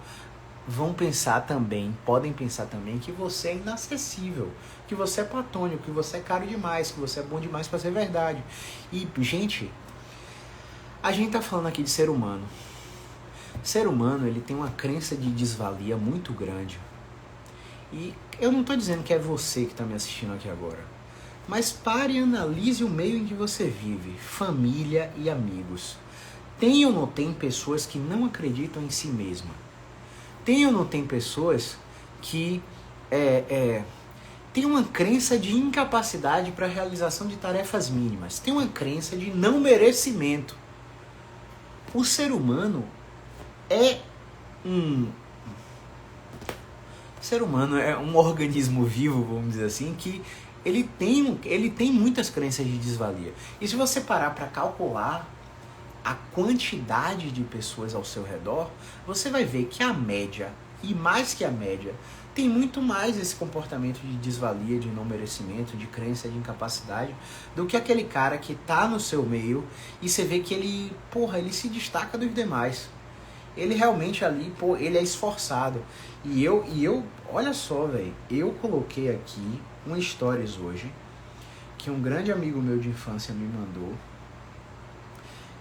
Speaker 1: podem pensar também que você é inacessível, que você é platônico, que você é caro demais, que você é bom demais para ser verdade. E, gente, a gente tá falando aqui de ser humano. Ser humano, ele tem uma crença de desvalia muito grande. E eu não tô dizendo que é você que tá me assistindo aqui agora. Mas pare e analise o meio em que você vive, família e amigos. Tem ou não tem pessoas que não acreditam em si mesma? Tem ou não tem pessoas que têm uma crença de incapacidade para a realização de tarefas mínimas? Tem uma crença de não merecimento. O ser humano é um organismo vivo, vamos dizer assim, que ele tem muitas crenças de desvalia. E se você parar para calcular a quantidade de pessoas ao seu redor, você vai ver que a média, e mais que a média, tem muito mais esse comportamento de desvalia, de não merecimento, de crença de incapacidade, do que aquele cara que tá no seu meio e você vê que ele se destaca dos demais. Ele realmente ali, ele é esforçado. E eu olha só, velho, eu coloquei aqui um stories hoje, que um grande amigo meu de infância me mandou,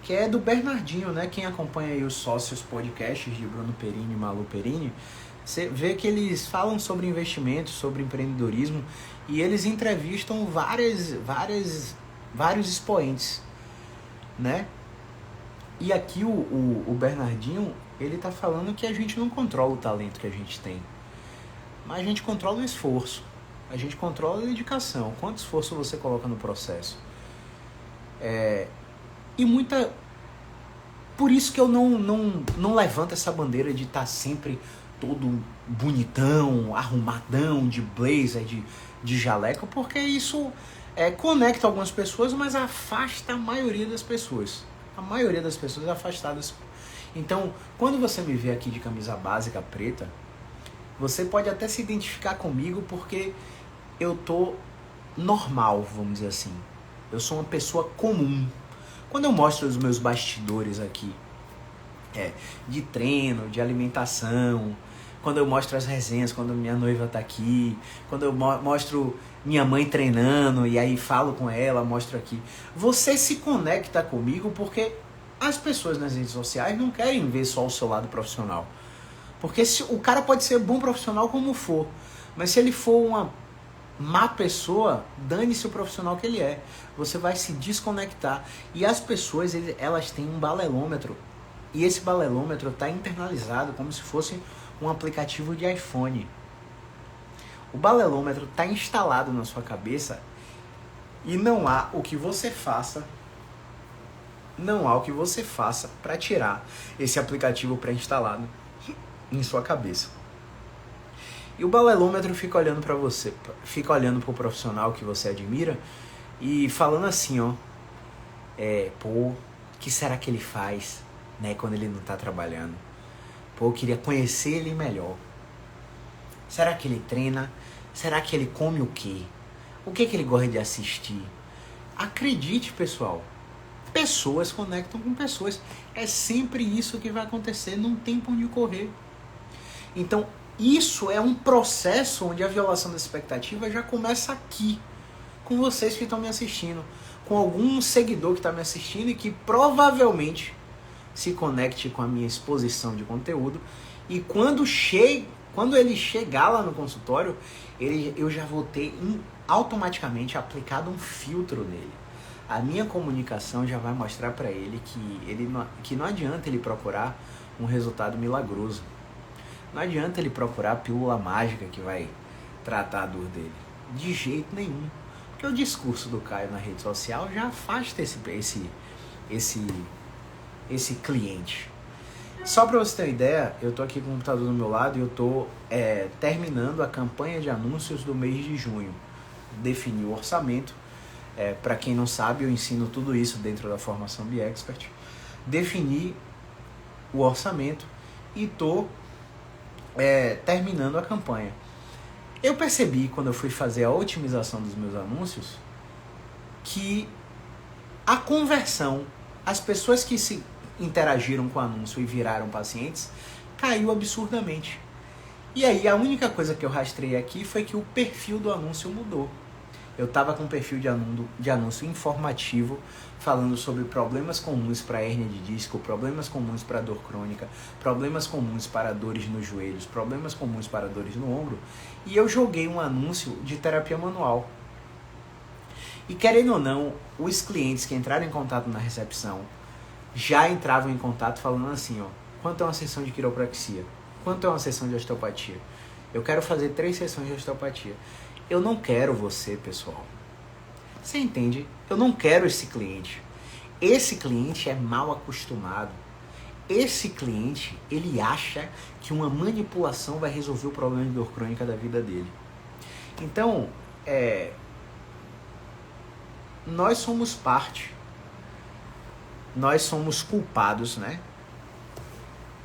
Speaker 1: que é do Bernardinho, né? Quem acompanha aí os sócios podcasts de Bruno Perini e Malu Perini, você vê que eles falam sobre investimentos, sobre empreendedorismo, e eles entrevistam vários expoentes, né? E aqui o Bernardinho, ele tá falando que a gente não controla o talento que a gente tem, mas a gente controla o esforço, a gente controla a dedicação, quanto esforço você coloca no processo. Por isso que eu não levanto essa bandeira de estar sempre todo bonitão, arrumadão, de blazer, de jaleco, porque isso conecta algumas pessoas, mas afasta a maioria das pessoas. A maioria das pessoas é afastadas. Então, quando você me vê aqui de camisa básica preta, você pode até se identificar comigo porque eu tô normal, vamos dizer assim. Eu sou uma pessoa comum. Quando eu mostro os meus bastidores aqui, de treino, de alimentação, quando eu mostro as resenhas, quando minha noiva tá aqui, quando eu mostro minha mãe treinando e aí falo com ela, mostro aqui, você se conecta comigo porque as pessoas nas redes sociais não querem ver só o seu lado profissional. Porque o cara pode ser bom profissional como for, mas se ele for uma má pessoa, dane-se o profissional que ele é. Você vai se desconectar. E as pessoas, elas têm um balelômetro. E esse balelômetro está internalizado como se fosse um aplicativo de iPhone. O balelômetro está instalado na sua cabeça e não há o que você faça para tirar esse aplicativo pré-instalado em sua cabeça. E o balelômetro fica olhando para você, fica olhando para o profissional que você admira e falando assim, ó, o que será que ele faz, né, quando ele não está trabalhando? Eu queria conhecer ele melhor. Será que ele treina? Será que ele come o quê? O que ele gosta de assistir? Acredite, pessoal, pessoas conectam com pessoas. É sempre isso que vai acontecer, não tem pra onde correr. Então, isso é um processo onde a violação da expectativa já começa aqui, com vocês que estão me assistindo, com algum seguidor que está me assistindo e que provavelmente se conecte com a minha exposição de conteúdo, e quando ele chegar lá no consultório, eu já vou ter automaticamente aplicado um filtro nele. A minha comunicação já vai mostrar para ele que não adianta ele procurar um resultado milagroso. Não adianta ele procurar a pílula mágica que vai tratar a dor dele. De jeito nenhum. Porque o discurso do Caio na rede social já afasta esse cliente. Só para você ter uma ideia, eu tô aqui com o computador do meu lado e eu tô terminando a campanha de anúncios do mês de junho. Defini o orçamento. Para quem não sabe, eu ensino tudo isso dentro da formação BeExpert. Defini o orçamento e tô terminando a campanha. Eu percebi, quando eu fui fazer a otimização dos meus anúncios, que a conversão, as pessoas que se interagiram com o anúncio e viraram pacientes, caiu absurdamente. E aí a única coisa que eu rastrei aqui foi que o perfil do anúncio mudou. Eu estava com um perfil de anúncio informativo, falando sobre problemas comuns para hérnia de disco, problemas comuns para dor crônica, problemas comuns para dores nos joelhos, problemas comuns para dores no ombro, e eu joguei um anúncio de terapia manual. E querendo ou não, os clientes que entraram em contato na recepção já entravam em contato falando assim, ó, quanto é uma sessão de quiropraxia? Quanto é uma sessão de osteopatia? Eu quero fazer 3 sessões de osteopatia. Eu não quero você, pessoal. Você entende? Eu não quero esse cliente. Esse cliente é mal acostumado. Esse cliente, ele acha que uma manipulação vai resolver o problema de dor crônica da vida dele. Então, nós somos parte, nós somos culpados, né,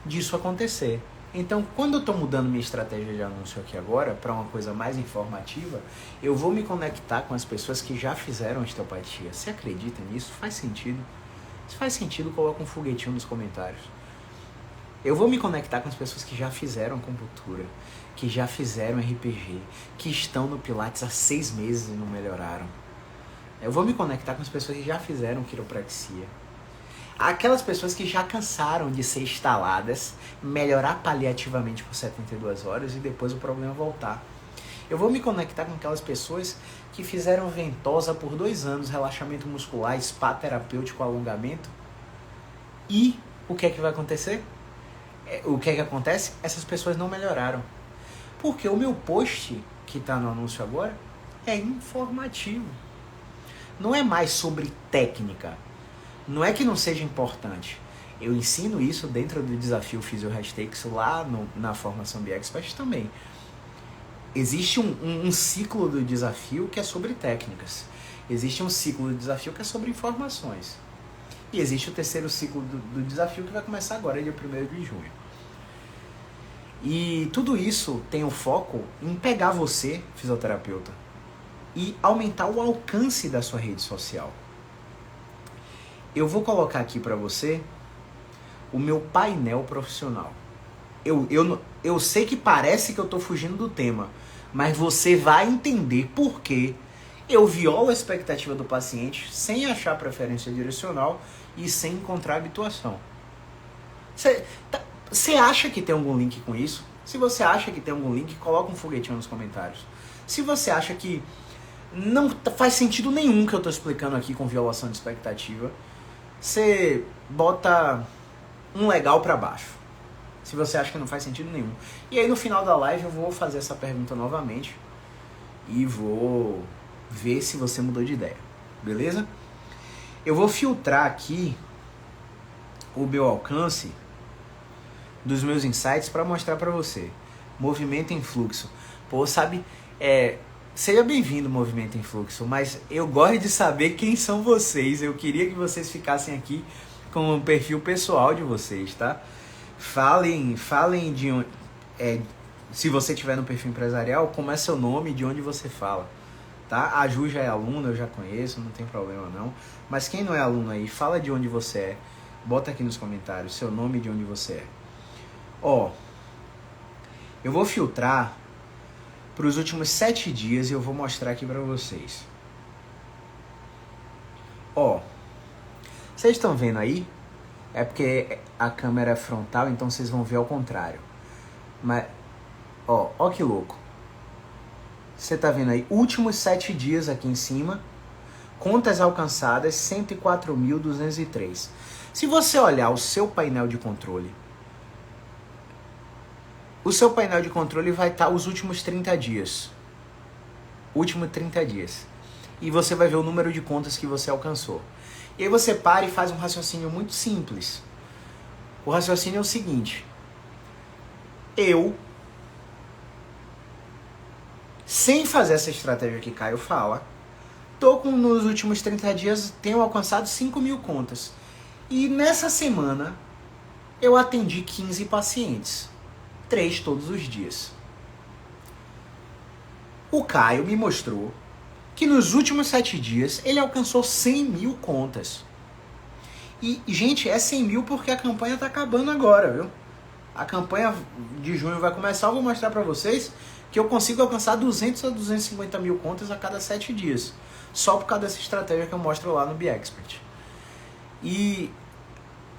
Speaker 1: disso acontecer. Então, quando eu estou mudando minha estratégia de anúncio aqui agora para uma coisa mais informativa, eu vou me conectar com as pessoas que já fizeram osteopatia. Você acredita nisso? Faz sentido? Se faz sentido, coloca um foguetinho nos comentários. Eu vou me conectar com as pessoas que já fizeram acupuntura, que já fizeram RPG, que estão no Pilates há 6 meses e não melhoraram. Eu vou me conectar com as pessoas que já fizeram quiropraxia. Aquelas pessoas que já cansaram de ser instaladas, melhorar paliativamente por 72 horas e depois o problema voltar. Eu vou me conectar com aquelas pessoas que fizeram ventosa por 2 anos, relaxamento muscular, spa terapêutico, alongamento. E o que é que vai acontecer? O que é que acontece? Essas pessoas não melhoraram. Porque o meu post, que está no anúncio agora, é informativo. Não é mais sobre técnica. Não é que não seja importante. Eu ensino isso dentro do desafio Physio Hashtakes lá na formação BXpert também. Existe um ciclo do desafio que é sobre técnicas. Existe um ciclo do desafio que é sobre informações. E existe o terceiro ciclo do desafio que vai começar agora, dia 1º de junho. E tudo isso tem o foco em pegar você, fisioterapeuta, e aumentar o alcance da sua rede social. Eu vou colocar aqui para você o meu painel profissional. Eu sei que parece que eu estou fugindo do tema, mas você vai entender por que eu violo a expectativa do paciente sem achar preferência direcional e sem encontrar habituação. Você acha que tem algum link com isso? Se você acha que tem algum link, coloca um foguetinho nos comentários. Se você acha que não faz sentido nenhum que eu estou explicando aqui com violação de expectativa, você bota um legal para baixo. Se você acha que não faz sentido nenhum. E aí no final da live eu vou fazer essa pergunta novamente e vou ver se você mudou de ideia. Beleza? Eu vou filtrar aqui o meu alcance dos meus insights para mostrar para você. Movimento em fluxo. Pô, sabe, seja bem-vindo, Movimento em Fluxo, mas eu gosto de saber quem são vocês. Eu queria que vocês ficassem aqui com o perfil pessoal de vocês, tá? Falem de onde, se você tiver no perfil empresarial, como é seu nome e de onde você fala, tá? A Ju já é aluna, eu já conheço, não tem problema não. Mas quem não é aluno aí, fala de onde você é. Bota aqui nos comentários seu nome e de onde você é. Ó, eu vou filtrar para os últimos 7 dias e eu vou mostrar aqui para vocês. Ó, vocês estão vendo aí? É porque a câmera é frontal, então vocês vão ver ao contrário. Mas, ó que louco. Você tá vendo aí? Últimos 7 dias aqui em cima. Contas alcançadas, 104.203. Se você olhar o seu painel de controle, o seu painel de controle vai estar os últimos 30 dias. Últimos 30 dias. E você vai ver o número de contas que você alcançou. E aí você para e faz um raciocínio muito simples. O raciocínio é o seguinte. Eu, sem fazer essa estratégia que Caio fala, nos últimos 30 dias, tenho alcançado 5.000 contas. E nessa semana, eu atendi 15 pacientes. 3 todos os dias. O Caio me mostrou que nos últimos 7 dias ele alcançou 100 mil contas. E, gente, é 100 mil porque a campanha tá acabando agora, viu? A campanha de junho vai começar, eu vou mostrar pra vocês que eu consigo alcançar 200 a 250 mil contas a cada 7 dias. Só por causa dessa estratégia que eu mostro lá no BExpert. E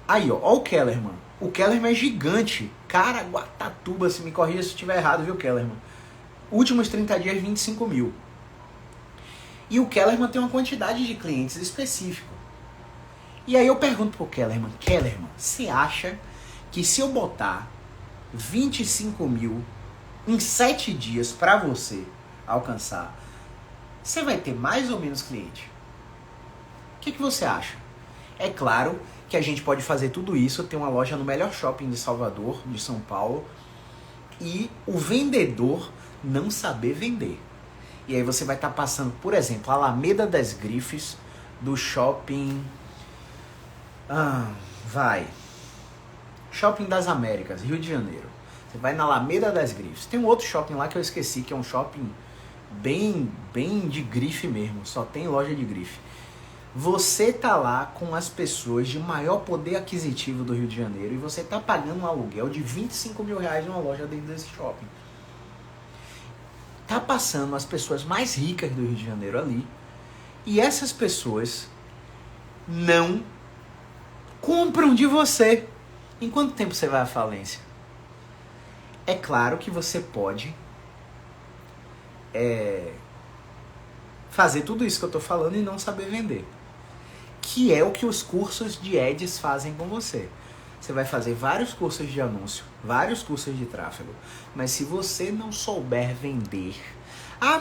Speaker 1: aí, ó o Kellerman. O Kellerman é gigante. Caraguatatuba, se me corrija se eu estiver errado, viu, Kellerman? Últimos 30 dias, 25 mil. E o Kellerman tem uma quantidade de clientes específico. E aí eu pergunto pro Kellerman, você acha que se eu botar 25 mil em 7 dias pra você alcançar, você vai ter mais ou menos cliente? O que você acha? É claro que a gente pode fazer tudo isso, ter uma loja no melhor shopping de Salvador, de São Paulo, e o vendedor não saber vender. E aí você vai estar passando, por exemplo, a Alameda das Grifes, do shopping... Shopping das Américas, Rio de Janeiro. Você vai na Alameda das Grifes. Tem um outro shopping lá que eu esqueci, que é um shopping bem de grife mesmo. Só tem loja de grife. Você tá lá com as pessoas de maior poder aquisitivo do Rio de Janeiro e você tá pagando um aluguel de 25 mil reais numa loja dentro desse shopping. Tá passando as pessoas mais ricas do Rio de Janeiro ali e essas pessoas não compram de você. Em quanto tempo você vai à falência? É claro que você pode fazer tudo isso que eu tô falando e não saber vender. Que é o que os cursos de ads fazem com você. Você vai fazer vários cursos de anúncio, vários cursos de tráfego, mas se você não souber vender...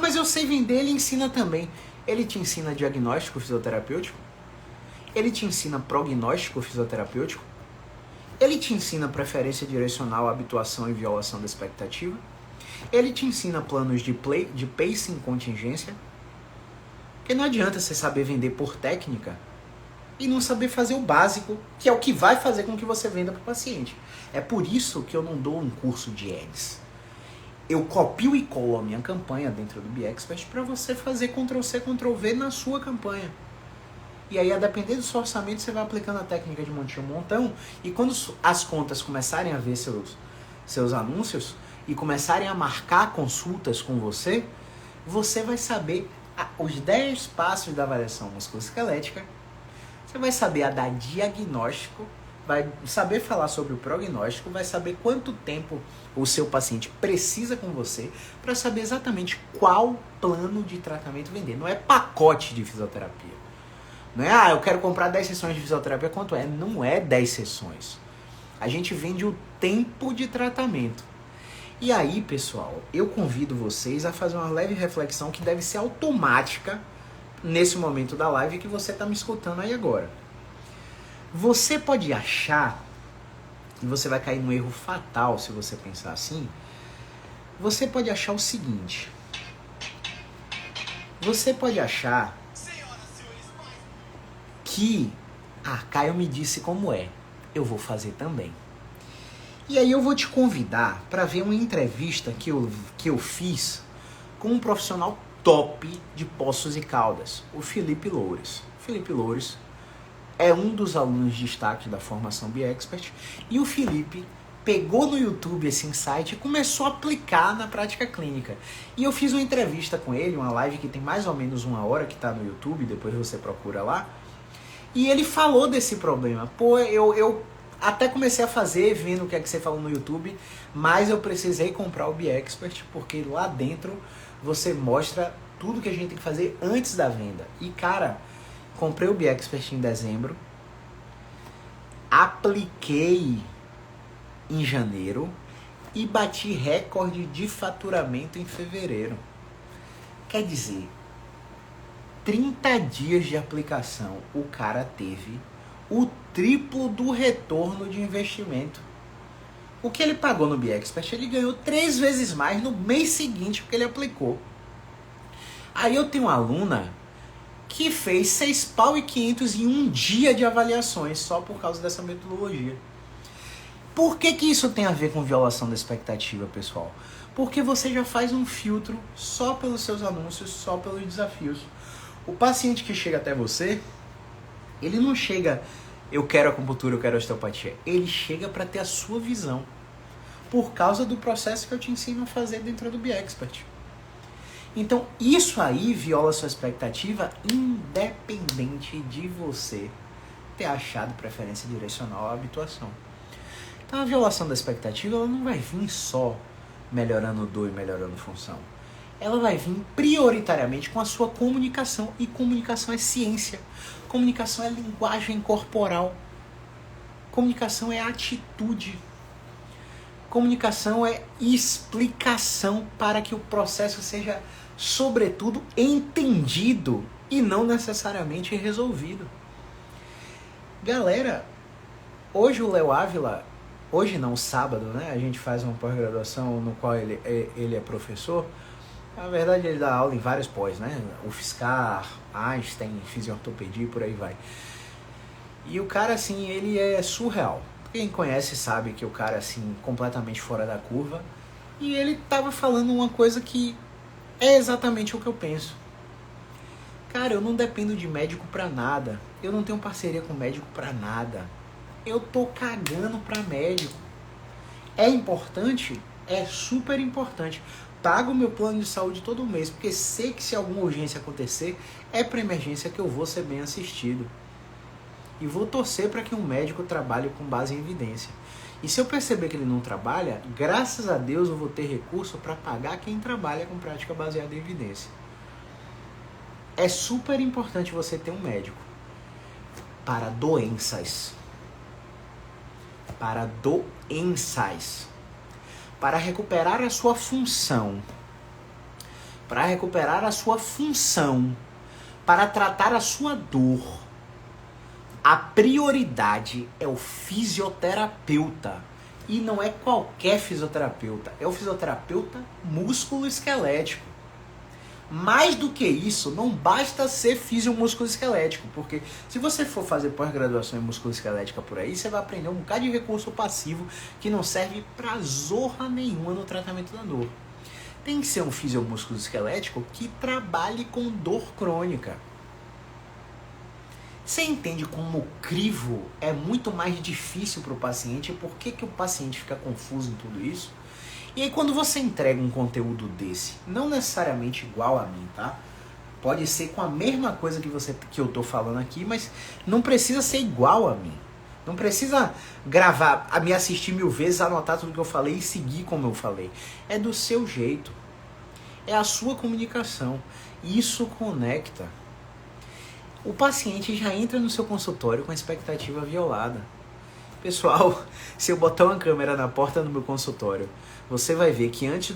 Speaker 1: mas eu sei vender, ele ensina também. Ele te ensina diagnóstico fisioterapêutico? Ele te ensina prognóstico fisioterapêutico? Ele te ensina preferência direcional, habituação e violação da expectativa? Ele te ensina planos de pacing contingência? Porque não adianta você saber vender por técnica e não saber fazer o básico, que é o que vai fazer com que você venda para o paciente. É por isso que eu não dou um curso de ads. Eu copio e colo a minha campanha dentro do BExpert para você fazer Ctrl+C, Ctrl+V na sua campanha. E aí, a depender do seu orçamento, você vai aplicando a técnica de montinho montão. E quando as contas começarem a ver seus anúncios e começarem a marcar consultas com você, você vai saber os 10 passos da avaliação musculoesquelética. Você vai saber a dar diagnóstico, vai saber falar sobre o prognóstico, vai saber quanto tempo o seu paciente precisa com você para saber exatamente qual plano de tratamento vender. Não é pacote de fisioterapia. Não é, eu quero comprar 10 sessões de fisioterapia, quanto é? Não é 10 sessões. A gente vende o tempo de tratamento. E aí, pessoal, eu convido vocês a fazer uma leve reflexão que deve ser automática nesse momento da live que você está me escutando aí agora. Você pode achar, e você vai cair num erro fatal se você pensar assim, você pode achar o seguinte. Você pode achar que, Caio me disse como é, eu vou fazer também. E aí eu vou te convidar para ver uma entrevista que eu fiz com um profissional top de Poços e Caldas, o Felipe Loures. O Felipe Loures é um dos alunos de destaque da formação BExpert e o Felipe pegou no YouTube esse insight e começou a aplicar na prática clínica. E eu fiz uma entrevista com ele, uma live que tem mais ou menos 1 hora, que está no YouTube, depois você procura lá. E ele falou desse problema. Eu até comecei a fazer, vendo o que é que você falou no YouTube, mas eu precisei comprar o BExpert, porque lá dentro você mostra tudo que a gente tem que fazer antes da venda. E, cara, comprei o BExpert em dezembro, apliquei em janeiro e bati recorde de faturamento em fevereiro. Quer dizer, 30 dias de aplicação, o cara teve o triplo do retorno de investimento. O que ele pagou no BExpert, ele ganhou 3 vezes mais no mês seguinte que ele aplicou. Aí eu tenho uma aluna que fez 6.500 em um dia de avaliações, só por causa dessa metodologia. Por que isso tem a ver com violação da expectativa, pessoal? Porque você já faz um filtro só pelos seus anúncios, só pelos desafios. O paciente que chega até você, ele não chega, eu quero acupuntura, eu quero osteopatia. Ele chega para ter a sua visão. Por causa do processo que eu te ensino a fazer dentro do BeExpert. Então, isso aí viola sua expectativa, independente de você ter achado preferência direcional à habituação. Então, a violação da expectativa, ela não vai vir só melhorando dor e melhorando função. Ela vai vir prioritariamente com a sua comunicação. E comunicação é ciência. Comunicação é linguagem corporal. Comunicação é atitude. Comunicação é explicação para que o processo seja, sobretudo, entendido e não necessariamente resolvido. Galera, hoje o Léo Ávila, hoje não, sábado, né? A gente faz uma pós-graduação no qual ele é professor. Na verdade, ele dá aula em vários pós, né? UFSCar, Einstein, fisiortopedia e por aí vai. E o cara, assim, ele é surreal. Quem conhece sabe que o cara, assim, completamente fora da curva. E ele tava falando uma coisa que é exatamente o que eu penso. Cara, eu não dependo de médico pra nada. Eu não tenho parceria com médico pra nada. Eu tô cagando pra médico. É importante? É super importante. Pago meu plano de saúde todo mês, porque sei que se alguma urgência acontecer, é pra emergência que eu vou ser bem assistido. E vou torcer para que um médico trabalhe com base em evidência. E se eu perceber que ele não trabalha, graças a Deus eu vou ter recurso para pagar quem trabalha com prática baseada em evidência. É super importante você ter um médico para doenças. Para doenças. Para recuperar a sua função. Para recuperar a sua função. Para tratar a sua dor. A prioridade é o fisioterapeuta. E não é qualquer fisioterapeuta. É o fisioterapeuta músculo-esquelético. Mais do que isso, não basta ser fisiomúsculo-esquelético. Porque se você for fazer pós-graduação em músculo-esquelética por aí, você vai aprender um bocado de recurso passivo que não serve pra zorra nenhuma no tratamento da dor. Tem que ser um fisiomúsculo-esquelético que trabalhe com dor crônica. Você entende como o crivo é muito mais difícil para o paciente e por que o paciente fica confuso em tudo isso? E aí quando você entrega um conteúdo desse, não necessariamente igual a mim, tá? Pode ser com a mesma coisa que eu tô falando aqui, mas não precisa ser igual a mim. Não precisa gravar, me assistir 1000 vezes, anotar tudo que eu falei e seguir como eu falei. É do seu jeito. É a sua comunicação. Isso conecta. O paciente já entra no seu consultório com a expectativa violada. Pessoal, se eu botar uma câmera na porta do meu consultório, você vai ver que antes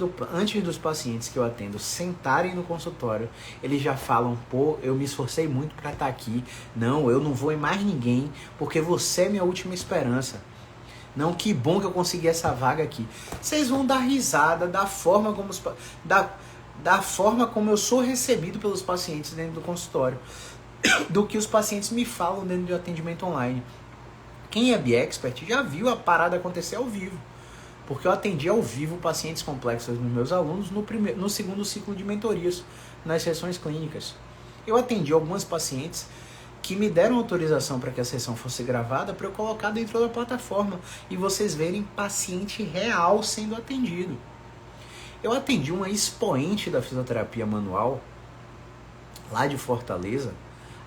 Speaker 1: dos pacientes que eu atendo sentarem no consultório, eles já falam, pô, eu me esforcei muito para estar aqui, não, eu não vou em mais ninguém, porque você é minha última esperança. Não, que bom que eu consegui essa vaga aqui. Vocês vão dar risada da forma como eu sou recebido pelos pacientes dentro do consultório, do que os pacientes me falam dentro do atendimento online. Quem é BeExpert já viu a parada acontecer ao vivo, porque eu atendi ao vivo pacientes complexos nos meus alunos no segundo ciclo de mentorias, nas sessões clínicas. Eu atendi algumas pacientes que me deram autorização para que a sessão fosse gravada para eu colocar dentro da plataforma e vocês verem paciente real sendo atendido. Eu atendi uma expoente da fisioterapia manual, lá de Fortaleza,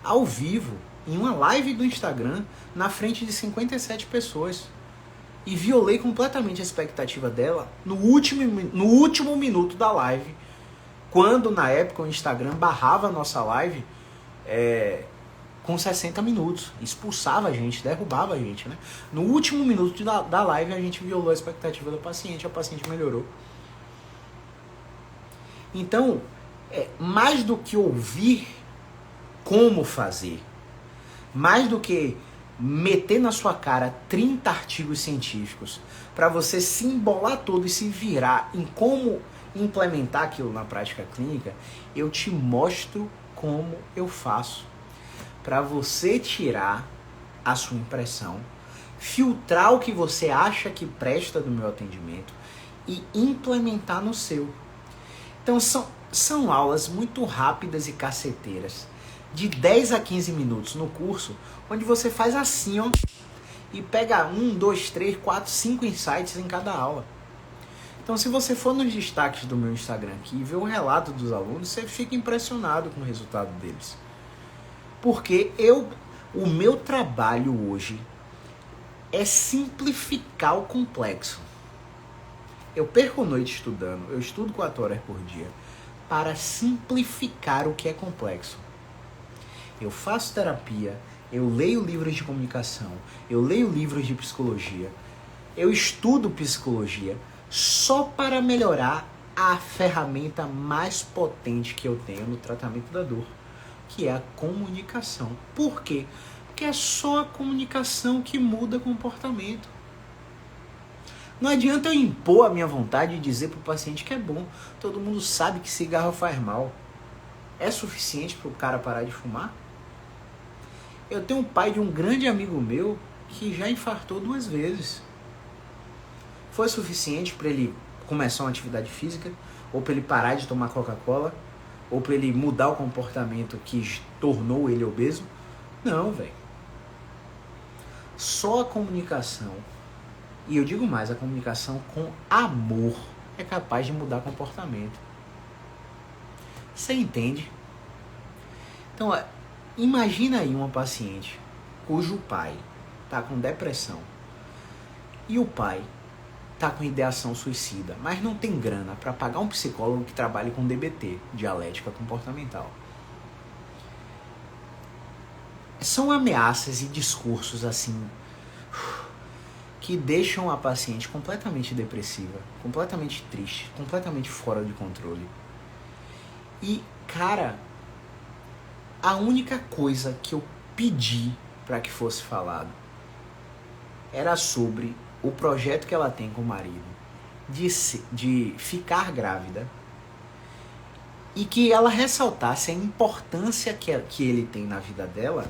Speaker 1: ao vivo, em uma live do Instagram, na frente de 57 pessoas. E violei completamente a expectativa dela no último minuto da live, quando na época o Instagram barrava a nossa live com 60 minutos, expulsava a gente, derrubava a gente, né? No último minuto da live a gente violou a expectativa do paciente, a paciente melhorou. Então, mais do que ouvir como fazer, mais do que meter na sua cara 30 artigos científicos para você se embolar todo e se virar em como implementar aquilo na prática clínica, eu te mostro como eu faço para você tirar a sua impressão filtrar o que você acha que presta do meu atendimento e implementar no seu. Então são aulas muito rápidas e caceteiras, de 10 a 15 minutos no curso, onde você faz assim, ó, e pega 1, 2, 3, 4, 5 insights em cada aula. Então, se você for nos destaques do meu Instagram aqui e ver o relato dos alunos, você fica impressionado com o resultado deles. Porque o meu trabalho hoje é simplificar o complexo. Eu perco noite estudando, eu estudo 4 horas por dia para simplificar o que é complexo. Eu faço terapia, eu leio livros de comunicação, eu leio livros de psicologia, eu estudo psicologia só para melhorar a ferramenta mais potente que eu tenho no tratamento da dor, que é a comunicação. Por quê? Porque é só a comunicação que muda comportamento. Não adianta eu impor a minha vontade e dizer para o paciente que é bom. Todo mundo sabe que cigarro faz mal. É suficiente para o cara parar de fumar? Eu tenho um pai de um grande amigo meu que já infartou 2 vezes. Foi suficiente para ele começar uma atividade física, ou para ele parar de tomar Coca-Cola, ou para ele mudar o comportamento que tornou ele obeso? Não, velho. Só a comunicação, e eu digo mais, a comunicação com amor é capaz de mudar comportamento. Você entende? Então, imagina aí uma paciente cujo pai está com depressão e o pai está com ideação suicida, mas não tem grana para pagar um psicólogo que trabalhe com DBT, dialética comportamental. São ameaças e discursos assim que deixam a paciente completamente depressiva, completamente triste, completamente fora de controle. E, cara, a única coisa que eu pedi para que fosse falado era sobre o projeto que ela tem com o marido de ficar grávida e que ela ressaltasse a importância que ele tem na vida dela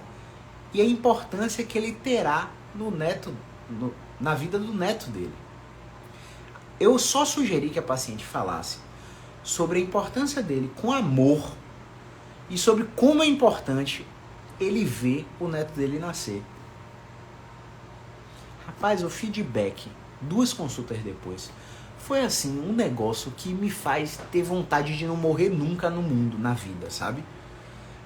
Speaker 1: e a importância que ele terá na vida do neto dele. Eu só sugeri que a paciente falasse sobre a importância dele com amor e sobre como é importante ele ver o neto dele nascer. Rapaz, o feedback 2 consultas depois foi assim, um negócio que me faz ter vontade de não morrer nunca no mundo, na vida, sabe?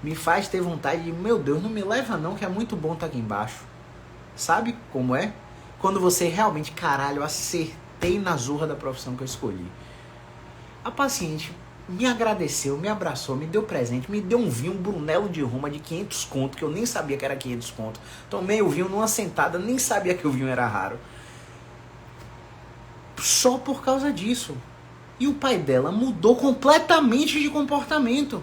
Speaker 1: Me faz ter vontade de, meu Deus, não me leva não, que é muito bom estar aqui embaixo. Sabe como é? Quando você realmente, caralho, acertei na zorra da profissão que eu escolhi. A paciente me agradeceu, me abraçou, me deu presente, me deu um vinho, um Brunello de Roma de 500 conto, que eu nem sabia que era 500 conto. Tomei o vinho numa sentada, nem sabia que o vinho era raro. Só por causa disso. E o pai dela mudou completamente de comportamento.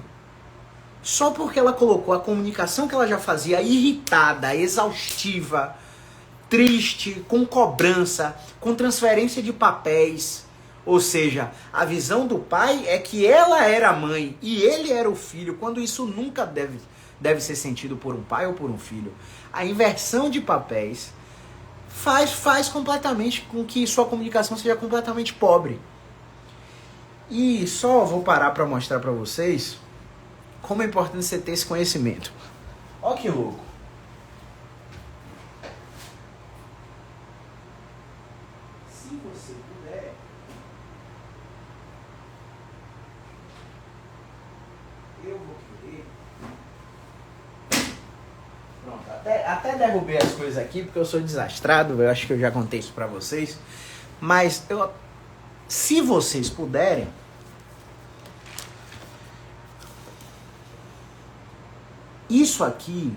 Speaker 1: Só porque ela colocou a comunicação que ela já fazia irritada, exaustiva, triste, com cobrança, com transferência de papéis. Ou seja, a visão do pai é que ela era a mãe e ele era o filho, quando isso nunca deve ser sentido por um pai ou por um filho. A inversão de papéis faz completamente com que sua comunicação seja completamente pobre. E só vou parar para mostrar para vocês como é importante você ter esse conhecimento. Ó que louco. Se você puder, eu vou querer. Pronto, até derrubei as coisas aqui porque eu sou desastrado, eu acho que eu já contei isso pra vocês. Mas se vocês puderem, isso aqui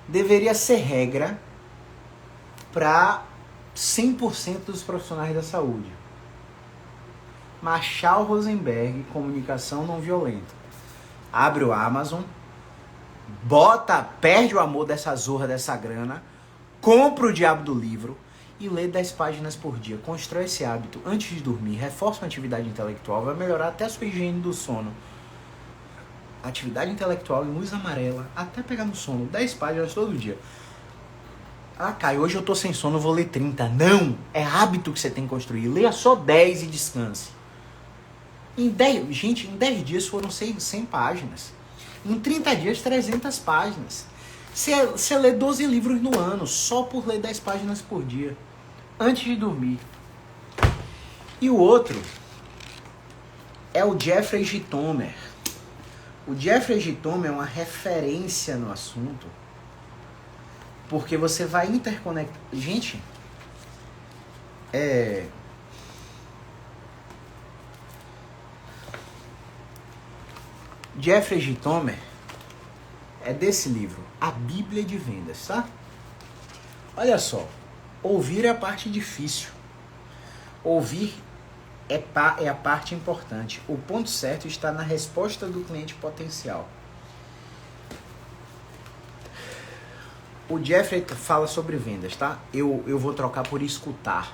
Speaker 1: deveria ser regra para 100% dos profissionais da saúde. Marshall Rosenberg, comunicação não violenta. Abre o Amazon, perde o amor dessa zorra, dessa grana, compra o diabo do livro e lê 10 páginas por dia. Constrói esse hábito antes de dormir, reforça uma atividade intelectual, vai melhorar até a sua higiene do sono. Atividade intelectual em luz amarela, até pegar no sono, 10 páginas todo dia.
Speaker 2: Ah, Caio, hoje eu tô sem sono, eu vou ler 30. Não! É hábito que você tem que construir. Leia só 10 e descanse. Em 10 dias foram 100 páginas. Em 30 dias, 300 páginas. Você lê 12 livros no ano, só por ler 10 páginas por dia. Antes de dormir. E o outro é o Jeffrey Gitomer. O Jeffrey Gitomer é uma referência no assunto. Porque você vai interconectar. Gente, Jeffrey Gitomer é desse livro, A Bíblia de Vendas, tá? Olha só, ouvir é a parte difícil. Ouvir é a parte importante. O ponto certo está na resposta do cliente potencial. O Jeffrey fala sobre vendas, tá? Eu vou trocar por escutar.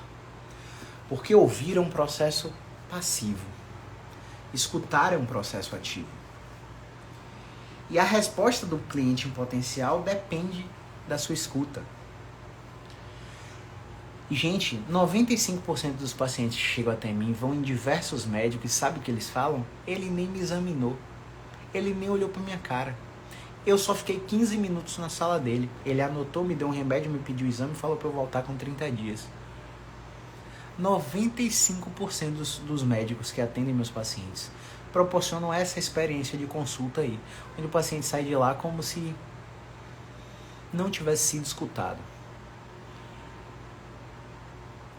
Speaker 2: Porque ouvir é um processo passivo. Escutar é um processo ativo. E a resposta do cliente em potencial depende da sua escuta. Gente, 95% dos pacientes que chegam até mim vão em diversos médicos e sabe o que eles falam? Ele nem me examinou. Ele nem olhou pra minha cara. Eu só fiquei 15 minutos na sala dele. Ele anotou, me deu um remédio, me pediu o exame e falou pra eu voltar com 30 dias. 95% dos médicos que atendem meus pacientes proporcionam essa experiência de consulta aí, onde o paciente sai de lá como se não tivesse sido escutado.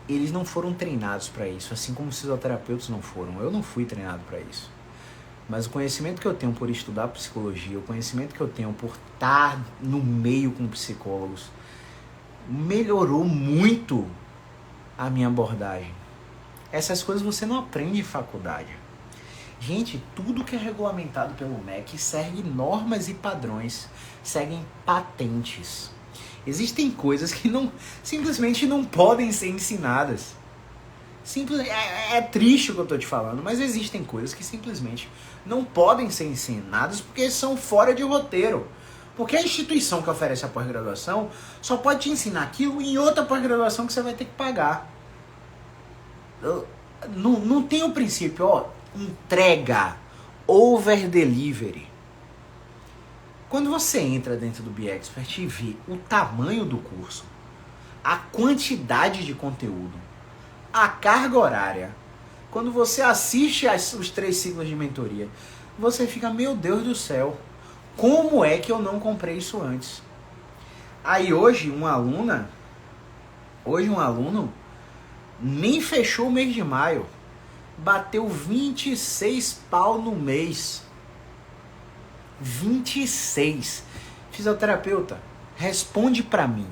Speaker 2: Eles não foram treinados para isso, assim como os fisioterapeutas não foram. Eu não fui treinado para isso. Mas o conhecimento que eu tenho por estudar psicologia, o conhecimento que eu tenho por estar no meio com psicólogos, melhorou muito a minha abordagem. Essas coisas você não aprende em faculdade. Gente, tudo que é regulamentado pelo MEC segue normas e padrões, seguem patentes. Existem coisas que simplesmente não podem ser ensinadas. É triste o que eu estou te falando, mas existem coisas que simplesmente não podem ser ensinadas porque são fora de roteiro. Porque a instituição que oferece a pós-graduação só pode te ensinar aquilo em outra pós-graduação que você vai ter que pagar. Não tem o princípio, entrega, over delivery. Quando você entra dentro do BeExpert e vê o tamanho do curso, a quantidade de conteúdo, a carga horária, quando você assiste os 3 ciclos de mentoria, você fica, meu Deus do céu, como é que eu não comprei isso antes? Aí hoje um aluno nem fechou o mês de maio, bateu 26 pau no mês. 26. Fisioterapeuta, responde pra mim.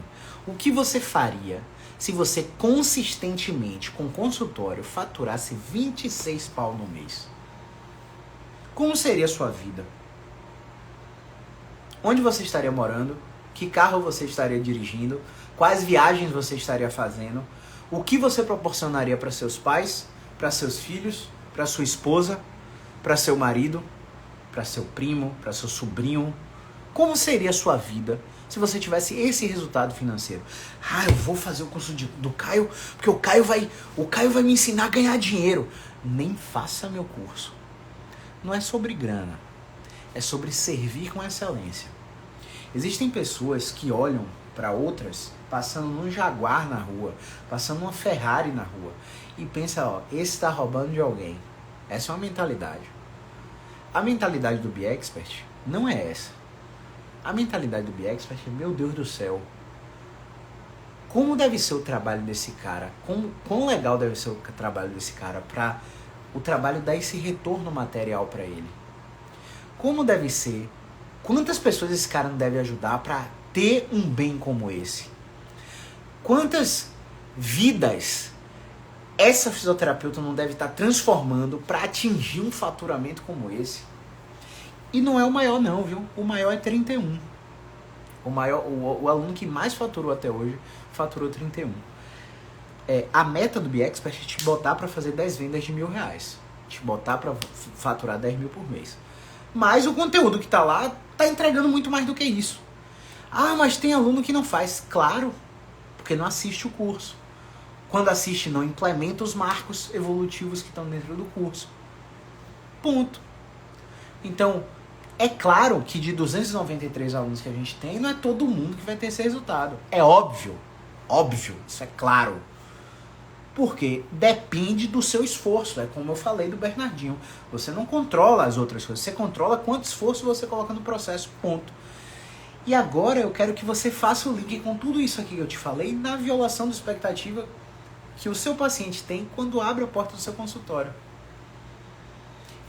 Speaker 2: O que você faria se você consistentemente, com consultório, faturasse 26 pau no mês? Como seria a sua vida? Onde você estaria morando? Que carro você estaria dirigindo? Quais viagens você estaria fazendo? O que você proporcionaria para seus pais, para seus filhos, para sua esposa, para seu marido, para seu primo, para seu sobrinho? Como seria a sua vida se você tivesse esse resultado financeiro? Eu vou fazer o curso do Caio, porque o Caio vai me ensinar a ganhar dinheiro. Nem faça meu curso. Não é sobre grana, é sobre servir com excelência. Existem pessoas que olham para outras passando num Jaguar na rua, passando numa Ferrari na rua e pensam, esse está roubando de alguém. Essa é uma mentalidade. A mentalidade do BeExpert não é essa. A mentalidade do BeExpert é, meu Deus do céu, como deve ser o trabalho desse cara? Quão legal deve ser o trabalho desse cara para o trabalho dar esse retorno material para ele? Como deve ser? Quantas pessoas esse cara não deve ajudar para ter um bem como esse? Quantas vidas essa fisioterapeuta não deve estar transformando para atingir um faturamento como esse? E não é o maior não, viu? O maior é 31. O aluno que mais faturou até hoje faturou 31. A meta do BeExpert é te botar para fazer 10 vendas de R$1.000. Te botar para faturar 10 mil por mês. Mas o conteúdo que tá lá tá entregando muito mais do que isso. Mas tem aluno que não faz. Claro, Porque não assiste o curso. Quando assiste, não implementa os marcos evolutivos que estão dentro do curso. Ponto. Então, é claro que de 293 alunos que a gente tem, não é todo mundo que vai ter esse resultado. É óbvio. Óbvio. Isso é claro. Porque depende do seu esforço. É como eu falei do Bernardinho. Você não controla as outras coisas. Você controla quanto esforço você coloca no processo. Ponto. E agora eu quero que você faça o link com tudo isso aqui que eu te falei na violação da expectativa que o seu paciente tem quando abre a porta do seu consultório.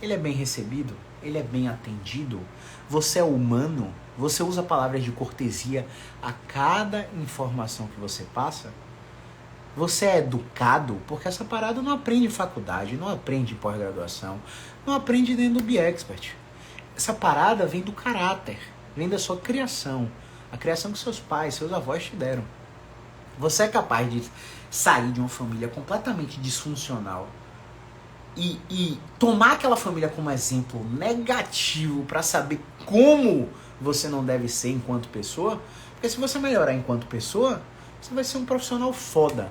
Speaker 2: Ele é bem recebido? Ele é bem atendido? Você é humano? Você usa palavras de cortesia a cada informação que você passa? Você é educado? Porque essa parada não aprende em faculdade, não aprende em pós-graduação, não aprende dentro do Biexpert. Essa parada vem do caráter, vem da sua criação, a criação que seus pais, seus avós te deram. Você é capaz de sair de uma família completamente disfuncional e tomar aquela família como exemplo negativo para saber como você não deve ser enquanto pessoa? Porque se você melhorar enquanto pessoa, você vai ser um profissional foda.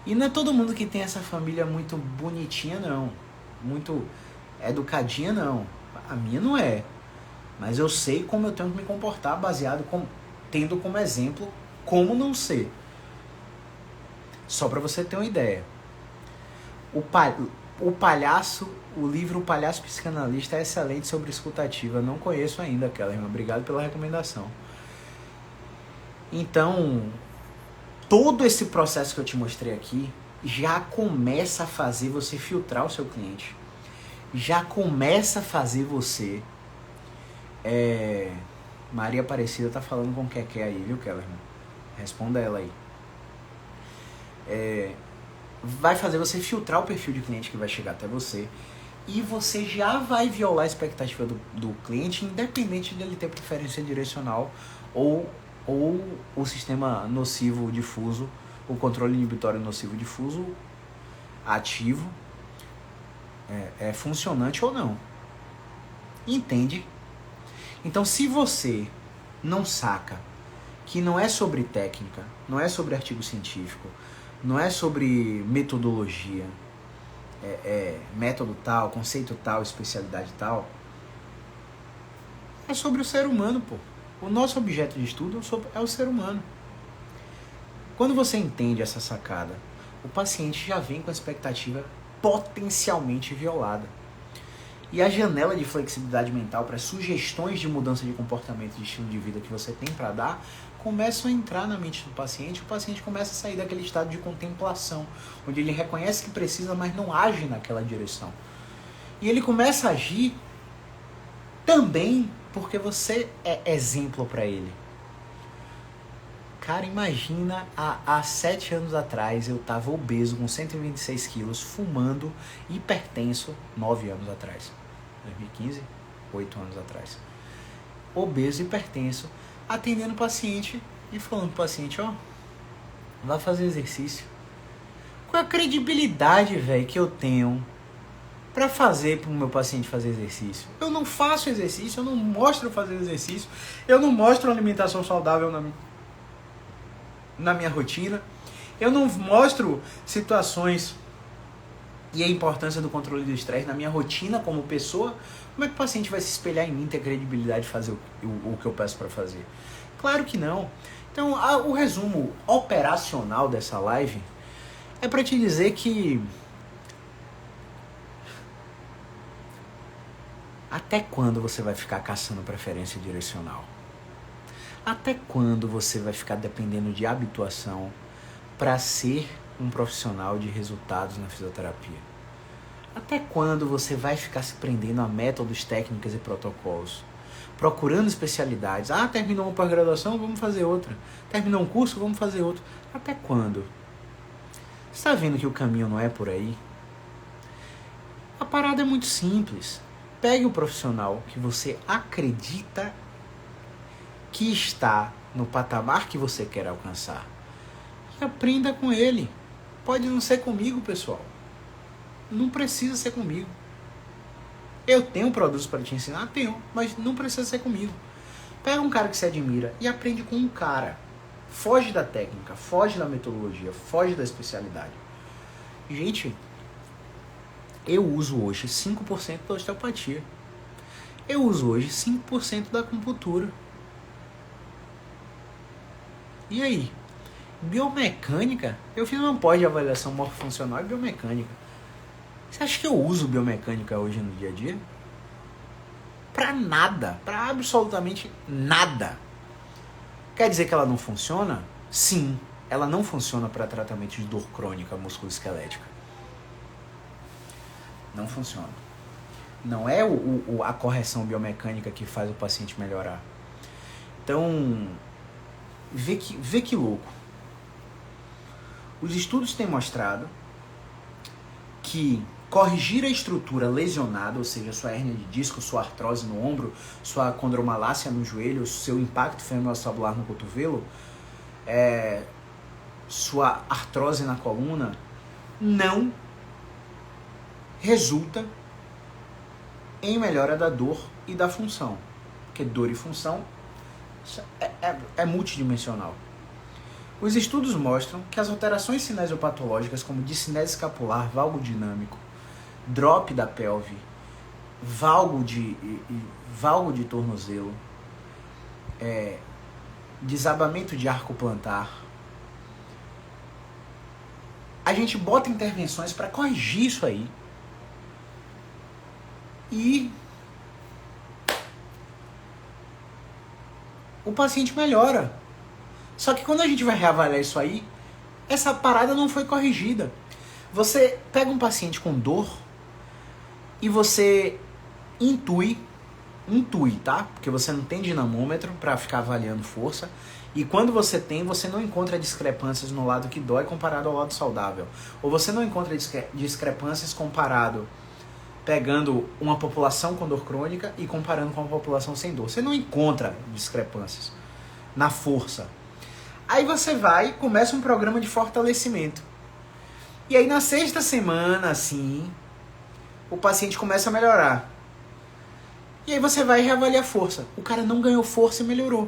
Speaker 2: E não é todo mundo que tem essa família muito bonitinha, não. Muito educadinha, não. A minha não é. Mas eu sei como eu tenho que me comportar baseado tendo como exemplo como não ser. Só para você ter uma ideia. O livro O Palhaço Psicanalista é excelente sobre escutativa. Não conheço ainda, Kellerman. Obrigado pela recomendação. Então, todo esse processo que eu te mostrei aqui já começa a fazer você filtrar o seu cliente. Já começa a fazer você... Maria Aparecida tá falando com o que aí, viu, Kellerman? Responda ela aí. Vai fazer você filtrar o perfil de cliente que vai chegar até você. E você já vai violar a expectativa do cliente, independente dele ter preferência direcional ou o sistema nocivo difuso, o controle inibitório nocivo difuso ativo, funcionante ou não. Entende? Então, se você não saca que não é sobre técnica, não é sobre artigo científico, não é sobre metodologia, método tal, conceito tal, especialidade tal, é sobre o ser humano, pô. O nosso objeto de estudo é o ser humano. Quando você entende essa sacada, o paciente já vem com a expectativa potencialmente violada. E a janela de flexibilidade mental para sugestões de mudança de comportamento e de estilo de vida que você tem para dar começam a entrar na mente do paciente. O paciente começa a sair daquele estado de contemplação, onde ele reconhece que precisa, mas não age naquela direção. E ele começa a agir também porque você é exemplo para ele. Cara, imagina, há 7 anos atrás eu tava obeso, com 126 quilos, fumando, hipertenso, 9 anos atrás. 2015, 8 anos atrás. Obeso, hipertenso, atendendo o paciente e falando pro paciente, ó, vai fazer exercício. Qual é a credibilidade, velho, que eu tenho para fazer pro meu paciente fazer exercício? Eu não faço exercício, eu não mostro fazer exercício, eu não mostro alimentação saudável na minha rotina, eu não mostro situações e a importância do controle do estresse na minha rotina como pessoa. Como é que o paciente vai se espelhar em mim, ter credibilidade de fazer o que eu peço para fazer? Claro que não. Então, o resumo operacional dessa live é para te dizer que até quando você vai ficar caçando preferência direcional? Até quando você vai ficar dependendo de habituação para ser um profissional de resultados na fisioterapia? Até quando você vai ficar se prendendo a métodos, técnicas e protocolos? Procurando especialidades. Ah, terminou uma pós-graduação, vamos fazer outra. Terminou um curso, vamos fazer outro. Até quando? Você está vendo que o caminho não é por aí? A parada é muito simples. Pegue o profissional que você acredita que está no patamar que você quer alcançar e aprenda com ele. Pode não ser comigo, pessoal. Não precisa ser comigo. Eu tenho produtos para te ensinar? Tenho, mas não precisa ser comigo. Pega um cara que você admira e aprende com um cara. Foge da técnica, foge da metodologia, foge da especialidade. Gente, eu uso hoje 5% da osteopatia. Eu uso hoje 5% da acupuntura. E aí? Biomecânica? Eu fiz uma pós de avaliação morfofuncional e biomecânica. Você acha que eu uso biomecânica hoje no dia a dia? Pra nada. Pra absolutamente nada. Quer dizer que ela não funciona? Sim. Ela não funciona para tratamento de dor crônica musculoesquelética. Não funciona. Não é a correção biomecânica que faz o paciente melhorar. Então, vê que louco. Os estudos têm mostrado que corrigir a estrutura lesionada, ou seja, sua hérnia de disco, sua artrose no ombro, sua condromalácia no joelho, seu impacto femoroacebular no cotovelo, sua artrose na coluna, não resulta em melhora da dor e da função. Porque dor e função é multidimensional. Os estudos mostram que as alterações cinesiopatológicas como discinese escapular, valgo dinâmico, drop da pelve, valgo de tornozelo, desabamento de arco plantar, a gente bota intervenções para corrigir isso aí e o paciente melhora. Só que quando a gente vai reavaliar isso aí, essa parada não foi corrigida. Você pega um paciente com dor e você intui, tá? Porque você não tem dinamômetro para ficar avaliando força. E quando você tem, você não encontra discrepâncias no lado que dói comparado ao lado saudável. Ou você não encontra discrepâncias comparado, pegando uma população com dor crônica e comparando com uma população sem dor. Você não encontra discrepâncias na força. Aí você vai e começa um programa de fortalecimento. E aí na 6ª semana, assim, o paciente começa a melhorar. E aí você vai e reavalia a força. O cara não ganhou força e melhorou.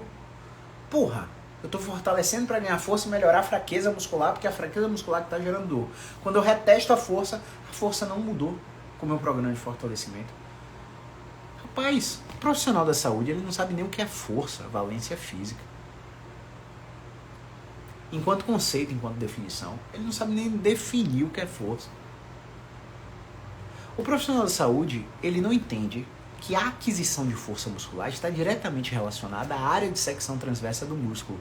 Speaker 2: Porra, eu tô fortalecendo para ganhar força e melhorar a fraqueza muscular, porque é a fraqueza muscular que tá gerando dor. Quando eu retesto a força não mudou com o meu programa de fortalecimento. Rapaz, o profissional da saúde, ele não sabe nem o que é força, valência física. Enquanto conceito, enquanto definição, ele não sabe nem definir o que é força. O profissional da saúde, ele não entende que a aquisição de força muscular está diretamente relacionada à área de secção transversa do músculo.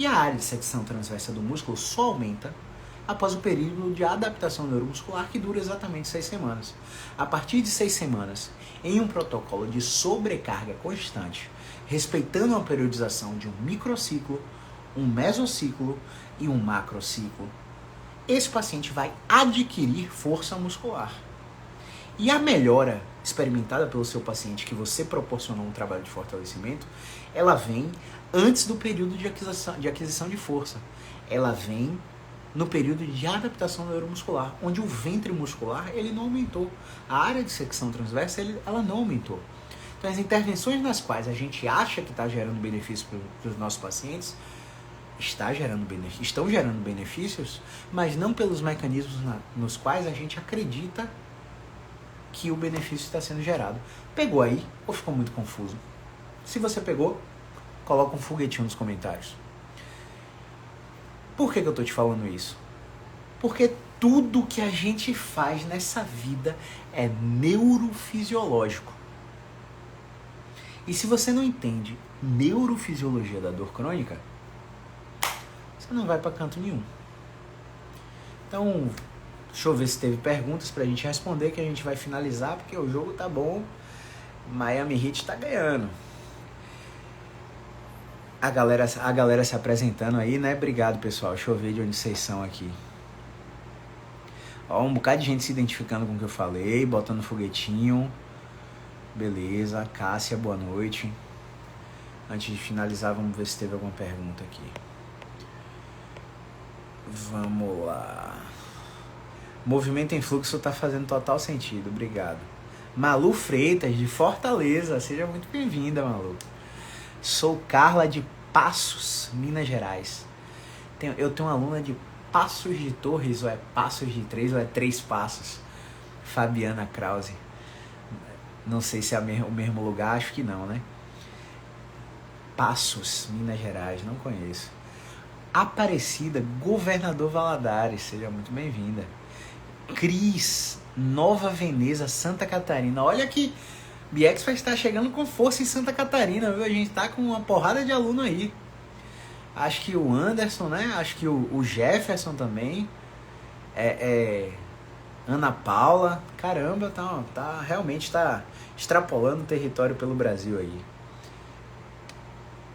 Speaker 2: E a área de secção transversa do músculo só aumenta após o período de adaptação neuromuscular, que dura exatamente 6 semanas. A partir de 6 semanas, em um protocolo de sobrecarga constante, respeitando a periodização de um microciclo, um mesociclo e um macrociclo, esse paciente vai adquirir força muscular. E a melhora experimentada pelo seu paciente, que você proporcionou um trabalho de fortalecimento, ela vem antes do período de aquisição de força. Ela vem no período de adaptação neuromuscular, onde o ventre muscular ele não aumentou. A área de secção transversa ela não aumentou. Então as intervenções nas quais a gente acha que está gerando benefício para os nossos pacientes, estão gerando benefícios, mas não pelos mecanismos nos quais a gente acredita que o benefício está sendo gerado. Pegou aí ou ficou muito confuso? Se você pegou, coloca um foguetinho nos comentários. Por que eu tô te falando isso? Porque tudo que a gente faz nessa vida é neurofisiológico. E se você não entende neurofisiologia da dor crônica, você não vai para canto nenhum. Então, deixa eu ver se teve perguntas pra gente responder, que a gente vai finalizar, porque o jogo tá bom. Miami Heat tá ganhando. A galera se apresentando aí, né? Obrigado, pessoal. Deixa eu ver de onde vocês são aqui. Ó, um bocado de gente se identificando com o que eu falei, botando foguetinho. Beleza. Cássia, boa noite. Antes de finalizar, vamos ver se teve alguma pergunta aqui. Vamos lá. Movimento em fluxo tá fazendo total sentido. Obrigado. Malu Freitas, de Fortaleza. Seja muito bem-vinda, Malu. Sou Carla de Passos, Minas Gerais. Eu tenho uma aluna de Passos de Torres, ou é Passos de Três, ou é Três Passos. Fabiana Krause. Não sei se é o mesmo lugar, acho que não, né? Passos, Minas Gerais, não conheço. Aparecida, Governador Valadares, seja muito bem-vinda. Cris, Nova Veneza, Santa Catarina. Olha que BX vai estar chegando com força em Santa Catarina, viu? A gente tá com uma porrada de aluno aí. Acho que o Anderson, né? Acho que o Jefferson também. Ana Paula. Caramba, realmente tá extrapolando o território pelo Brasil aí.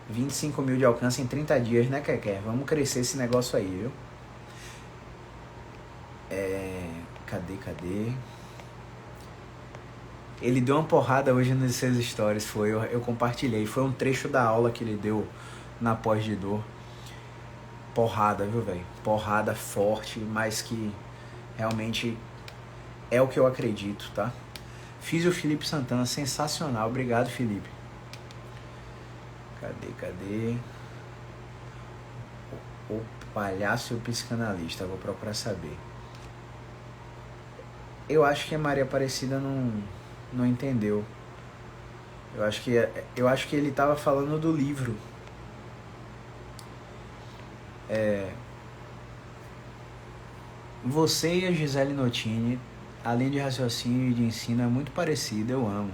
Speaker 2: 25 mil de alcance em 30 dias, né, Keké? Vamos crescer esse negócio aí, viu? Cadê? Ele deu uma porrada hoje nos seus stories, eu compartilhei. Foi um trecho da aula que ele deu na pós de dor. Porrada, viu, velho? Porrada forte, mas que realmente é o que eu acredito, tá? Fiz o Felipe Santana, sensacional. Obrigado, Felipe. Cadê? O palhaço e o psicanalista, vou procurar saber. Eu acho que a Maria Aparecida não entendeu. Eu acho que ele estava falando do livro. Você e a Gisele Notini, além de raciocínio e de ensino, é muito parecido, eu amo.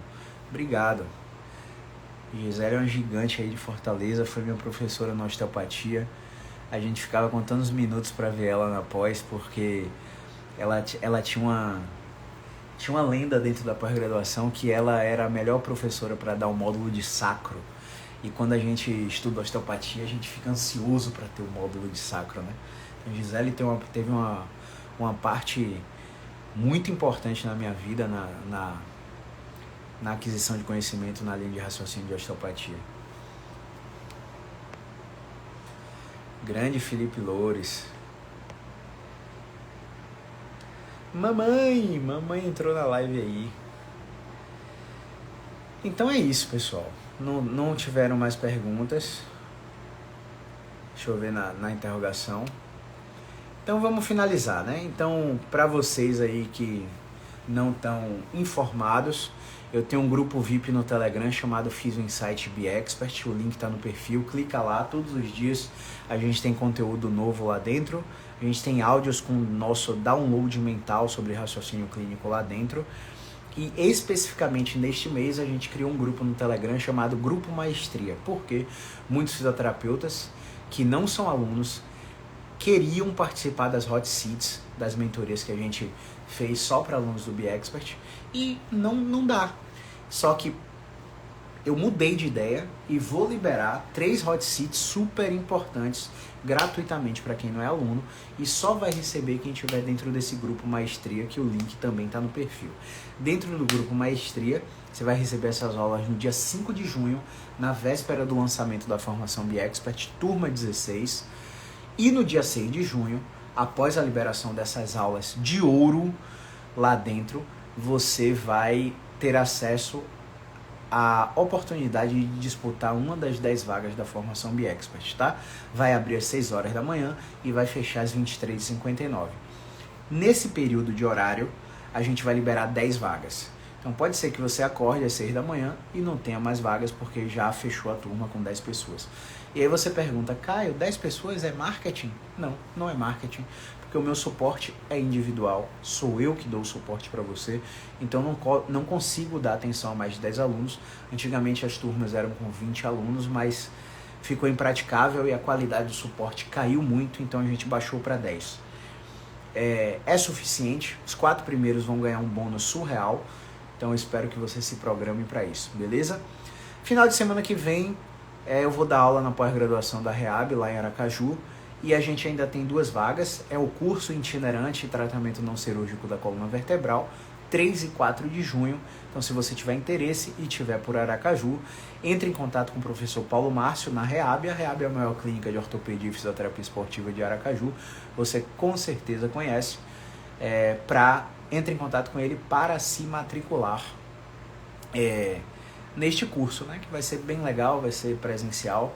Speaker 2: Obrigado. Gisele é uma gigante aí de Fortaleza, foi minha professora na osteopatia. A gente ficava contando os minutos para ver ela na pós, porque ela tinha uma lenda dentro da pós-graduação que ela era a melhor professora para dar o módulo de sacro. E quando a gente estuda osteopatia, a gente fica ansioso para ter o módulo de sacro, né? Então, Gisele teve uma parte muito importante na minha vida, na aquisição de conhecimento na linha de raciocínio de osteopatia. Grande Felipe Loures. Mamãe entrou na live aí. Então é isso, pessoal. Não tiveram mais perguntas. Deixa eu ver na interrogação. Então vamos finalizar, né? Então, para vocês aí que não estão informados, eu tenho um grupo VIP no Telegram chamado Physio Insight Be Expert. O link está no perfil, clica lá. Todos os dias a gente tem conteúdo novo lá dentro. A gente tem áudios com o nosso download mental sobre raciocínio clínico lá dentro. E especificamente neste mês a gente criou um grupo no Telegram chamado Grupo Maestria. Porque muitos fisioterapeutas que não são alunos queriam participar das hot seats, das mentorias que a gente fez só para alunos do Be Expert, e não dá. Só que eu mudei de ideia e vou liberar 3 hot seats super importantes gratuitamente para quem não é aluno, e só vai receber quem estiver dentro desse grupo Maestria, que o link também está no perfil. Dentro do grupo Maestria, você vai receber essas aulas no dia 5 de junho, na véspera do lançamento da formação Be Expert, turma 16, e no dia 6 de junho, após a liberação dessas aulas de ouro lá dentro, você vai ter acesso à oportunidade de disputar uma das 10 vagas da formação Be Expert, tá? Vai abrir às 6 horas da manhã e vai fechar às 23h59. Nesse período de horário, a gente vai liberar 10 vagas. Então pode ser que você acorde às 6 da manhã e não tenha mais vagas porque já fechou a turma com 10 pessoas. E aí você pergunta, Caio, 10 pessoas é marketing? Não é marketing, porque o meu suporte é individual, sou eu que dou o suporte para você, então não consigo dar atenção a mais de 10 alunos. Antigamente as turmas eram com 20 alunos, mas ficou impraticável e a qualidade do suporte caiu muito, então a gente baixou para 10. É suficiente, os 4 primeiros vão ganhar um bônus surreal, então eu espero que você se programe para isso, beleza? Final de semana que vem, eu vou dar aula na pós-graduação da REAB, lá em Aracaju, e a gente ainda tem 2 vagas, é o curso itinerante Tratamento Não Cirúrgico da Coluna Vertebral, 3 e 4 de junho, então se você tiver interesse e estiver por Aracaju, entre em contato com o professor Paulo Márcio na REAB. A REAB é a maior clínica de ortopedia e fisioterapia esportiva de Aracaju, você com certeza conhece, entre em contato com ele para se matricular neste curso, né, que vai ser bem legal, vai ser presencial.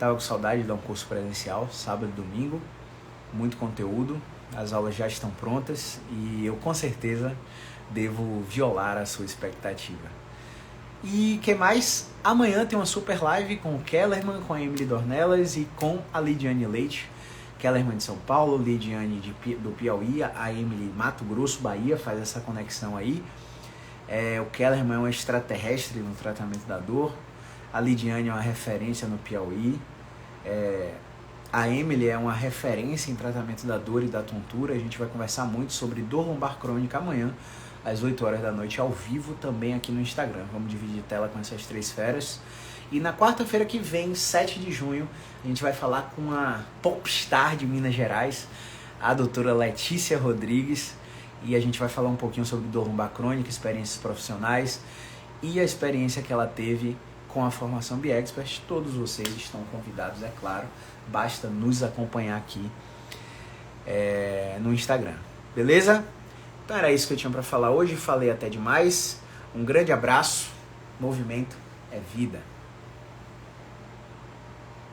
Speaker 2: Tava com saudade de dar um curso presencial, sábado e domingo, muito conteúdo, as aulas já estão prontas e eu com certeza devo violar a sua expectativa. E que mais? Amanhã tem uma super live com o Kellerman, com a Emily Dornelas e com a Lidiane Leite. Kellerman de São Paulo, Lidiane do Piauí, a Emily Mato Grosso, Bahia, faz essa conexão aí. O Kellerman é um extraterrestre no tratamento da dor. A Lidiane é uma referência no Piauí. A Emily é uma referência em tratamento da dor e da tontura. A gente vai conversar muito sobre dor lombar crônica amanhã, às 8 horas da noite, ao vivo, também aqui no Instagram. Vamos dividir tela com essas 3 feras. E na quarta-feira que vem, 7 de junho, a gente vai falar com a popstar de Minas Gerais, a doutora Letícia Rodrigues, e a gente vai falar um pouquinho sobre dor lombar crônica, experiências profissionais e a experiência que ela teve com a formação BeExpert. Todos vocês estão convidados, é claro, basta nos acompanhar aqui no Instagram, beleza? Então era isso que eu tinha para falar hoje, falei até demais. Um grande abraço, movimento é vida.